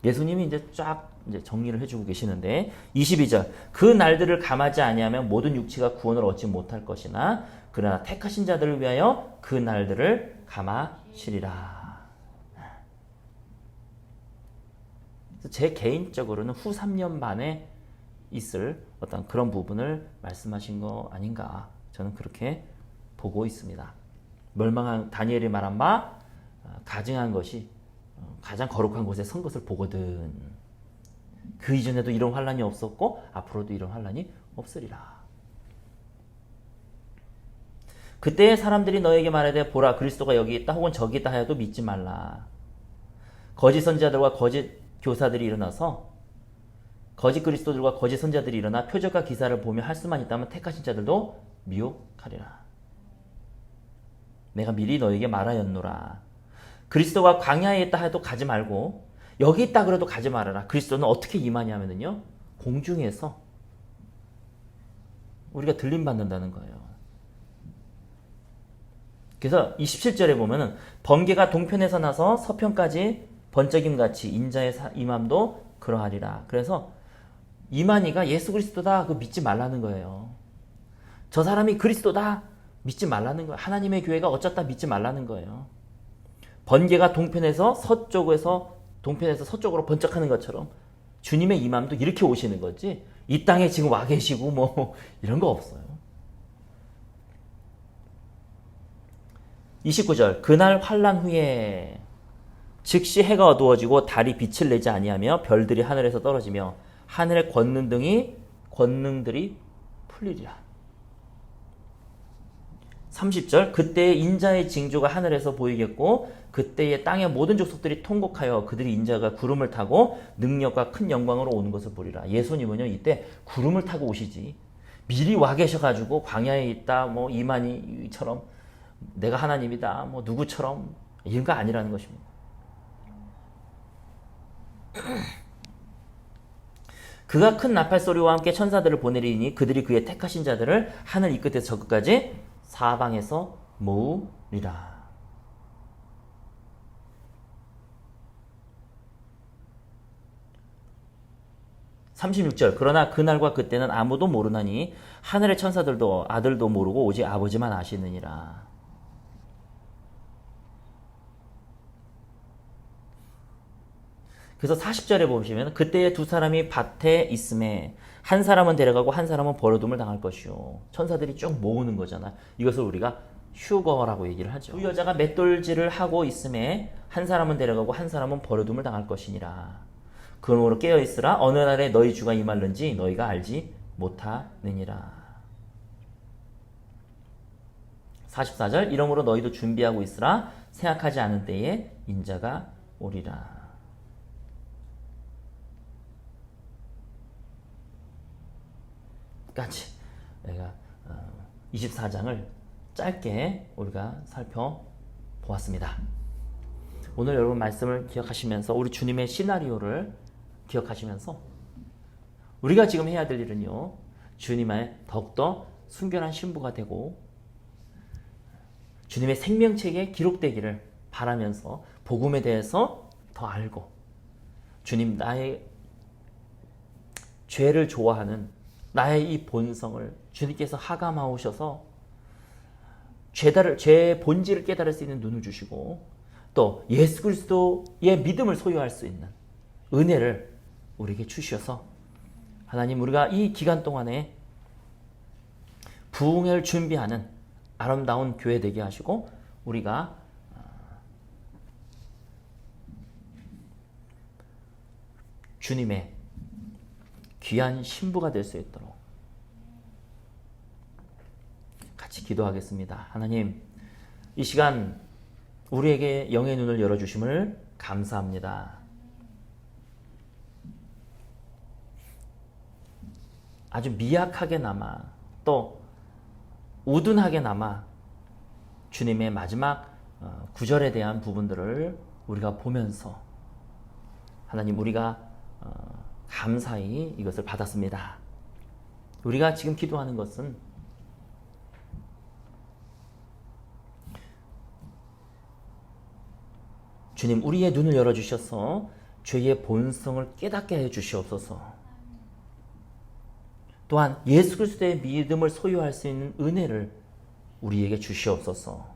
예수님이 이제 쫙 정리를 해주고 계시는데 22절 그 날들을 감하지 아니하면 모든 육체가 구원을 얻지 못할 것이나 그러나 택하신 자들을 위하여 그 날들을 감하시리라. 제 개인적으로는 후 3년 반에 있을 어떤 그런 부분을 말씀하신 거 아닌가 저는 그렇게 보고 있습니다. 멸망한 다니엘이 말한 바 가증한 것이 가장 거룩한 곳에 선 것을 보거든. 그 이전에도 이런 환란이 없었고 앞으로도 이런 환란이 없으리라. 그때 사람들이 너에게 말하되 보라 그리스도가 여기 있다 혹은 저기 있다 하여도 믿지 말라. 거짓 선지자들과 거짓 교사들이 일어나서 거짓 그리스도들과 거짓 선지자들이 일어나 표적과 기사를 보며 할 수만 있다면 택하신 자들도 미혹하리라. 내가 미리 너에게 말하였노라. 그리스도가 광야에 있다 해도 가지 말고 여기 있다 그래도 가지 말아라. 그리스도는 어떻게 임하냐면요. 공중에서 우리가 들림받는다는 거예요. 그래서 27절에 보면은 번개가 동편에서 나서 서편까지 번쩍임같이 인자의 임함도 그러하리라. 그래서 이만희가 예수 그리스도다 그 믿지 말라는 거예요. 저 사람이 그리스도다 믿지 말라는 거예요. 하나님의 교회가 어쩌다 믿지 말라는 거예요. 번개가 동편에서 서쪽으로 번쩍하는 것처럼 주님의 임함도 이렇게 오시는 거지 이 땅에 지금 와 계시고 뭐 이런 거 없어요. 29절 그날 환난 후에 즉시 해가 어두워지고 달이 빛을 내지 아니하며 별들이 하늘에서 떨어지며 하늘의 권능들이 풀리리라. 30절 그때의 인자의 징조가 하늘에서 보이겠고 그때의 땅의 모든 족속들이 통곡하여 그들이 인자가 구름을 타고 능력과 큰 영광으로 오는 것을 보리라. 예수님은요 이때 구름을 타고 오시지 미리 와 계셔가지고 광야에 있다 뭐 이만희처럼 내가 하나님이다 뭐 누구처럼 이런 거 아니라는 것입니다. 그가 큰 나팔 소리와 함께 천사들을 보내리니 그들이 그의 택하신 자들을 하늘 이 끝에서 저 끝까지 사방에서 모으리라. (36절) 그러나 그날과 그때는 아무도 모르나니 하늘의 천사들도 아들도 모르고 오직 아버지만 아시느니라. 그래서 40절에 보시면 그때에 두 사람이 밭에 있음에 한 사람은 데려가고 한 사람은 버려둠을 당할 것이요. 천사들이 쭉 모으는 거잖아. 이것을 우리가 휴거라고 얘기를 하죠. 두 여자가 맷돌질을 하고 있음에 한 사람은 데려가고 한 사람은 버려둠을 당할 것이니라. 그러므로 깨어있으라. 어느 날에 너희 주가 임할는지 너희가 알지 못하느니라. 44절 이러므로 너희도 준비하고 있으라. 생각하지 않은 때에 인자가 오리라. 까지 내가 24장을 짧게 우리가 살펴보았습니다. 오늘 여러분 말씀을 기억하시면서 우리 주님의 시나리오를 기억하시면서 우리가 지금 해야 될 일은요. 주님의 더욱더 순결한 신부가 되고 주님의 생명책에 기록되기를 바라면서 복음에 대해서 더 알고 주님 나의 죄를 좋아하는 나의 이 본성을 주님께서 하감하오셔서 죄의 본질을 깨달을 수 있는 눈을 주시고 또 예수 그리스도의 믿음을 소유할 수 있는 은혜를 우리에게 주셔서 하나님 우리가 이 기간 동안에 부흥회를 준비하는 아름다운 교회 되게 하시고 우리가 주님의 귀한 신부가 될 수 있도록 같이 기도하겠습니다. 하나님, 이 시간 우리에게 영의 눈을 열어주심을 감사합니다. 아주 미약하게나마 또 우둔하게나마 주님의 마지막 구절에 대한 부분들을 우리가 보면서 하나님 우리가 감사히 이것을 받았습니다. 우리가 지금 기도하는 것은 주님 우리의 눈을 열어주셔서 죄의 본성을 깨닫게 해주시옵소서. 또한 예수 그리스도의 믿음을 소유할 수 있는 은혜를 우리에게 주시옵소서.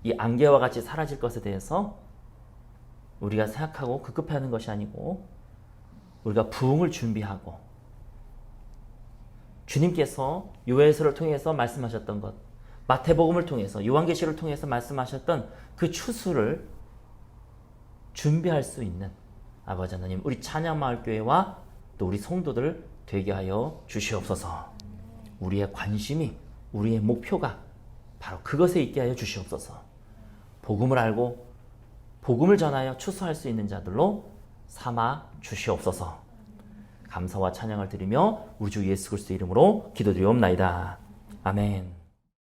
이 안개와 같이 사라질 것에 대해서 우리가 생각하고 급급해하는 것이 아니고 우리가 부흥을 준비하고 주님께서 요엘서를 통해서 말씀하셨던 것, 마태복음을 통해서 요한계시를 통해서 말씀하셨던 그 추수를 준비할 수 있는 아버지 하나님 우리 찬양마을교회와 또 우리 성도들 되게 하여 주시옵소서. 우리의 관심이 우리의 목표가 바로 그것에 있게 하여 주시옵소서. 복음을 알고 복음을 전하여 추수할 수 있는 자들로 삼아 주시옵소서. 감사와 찬양을 드리며 우리 주 예수 그리스도 이름으로 기도드리옵나이다. 아멘.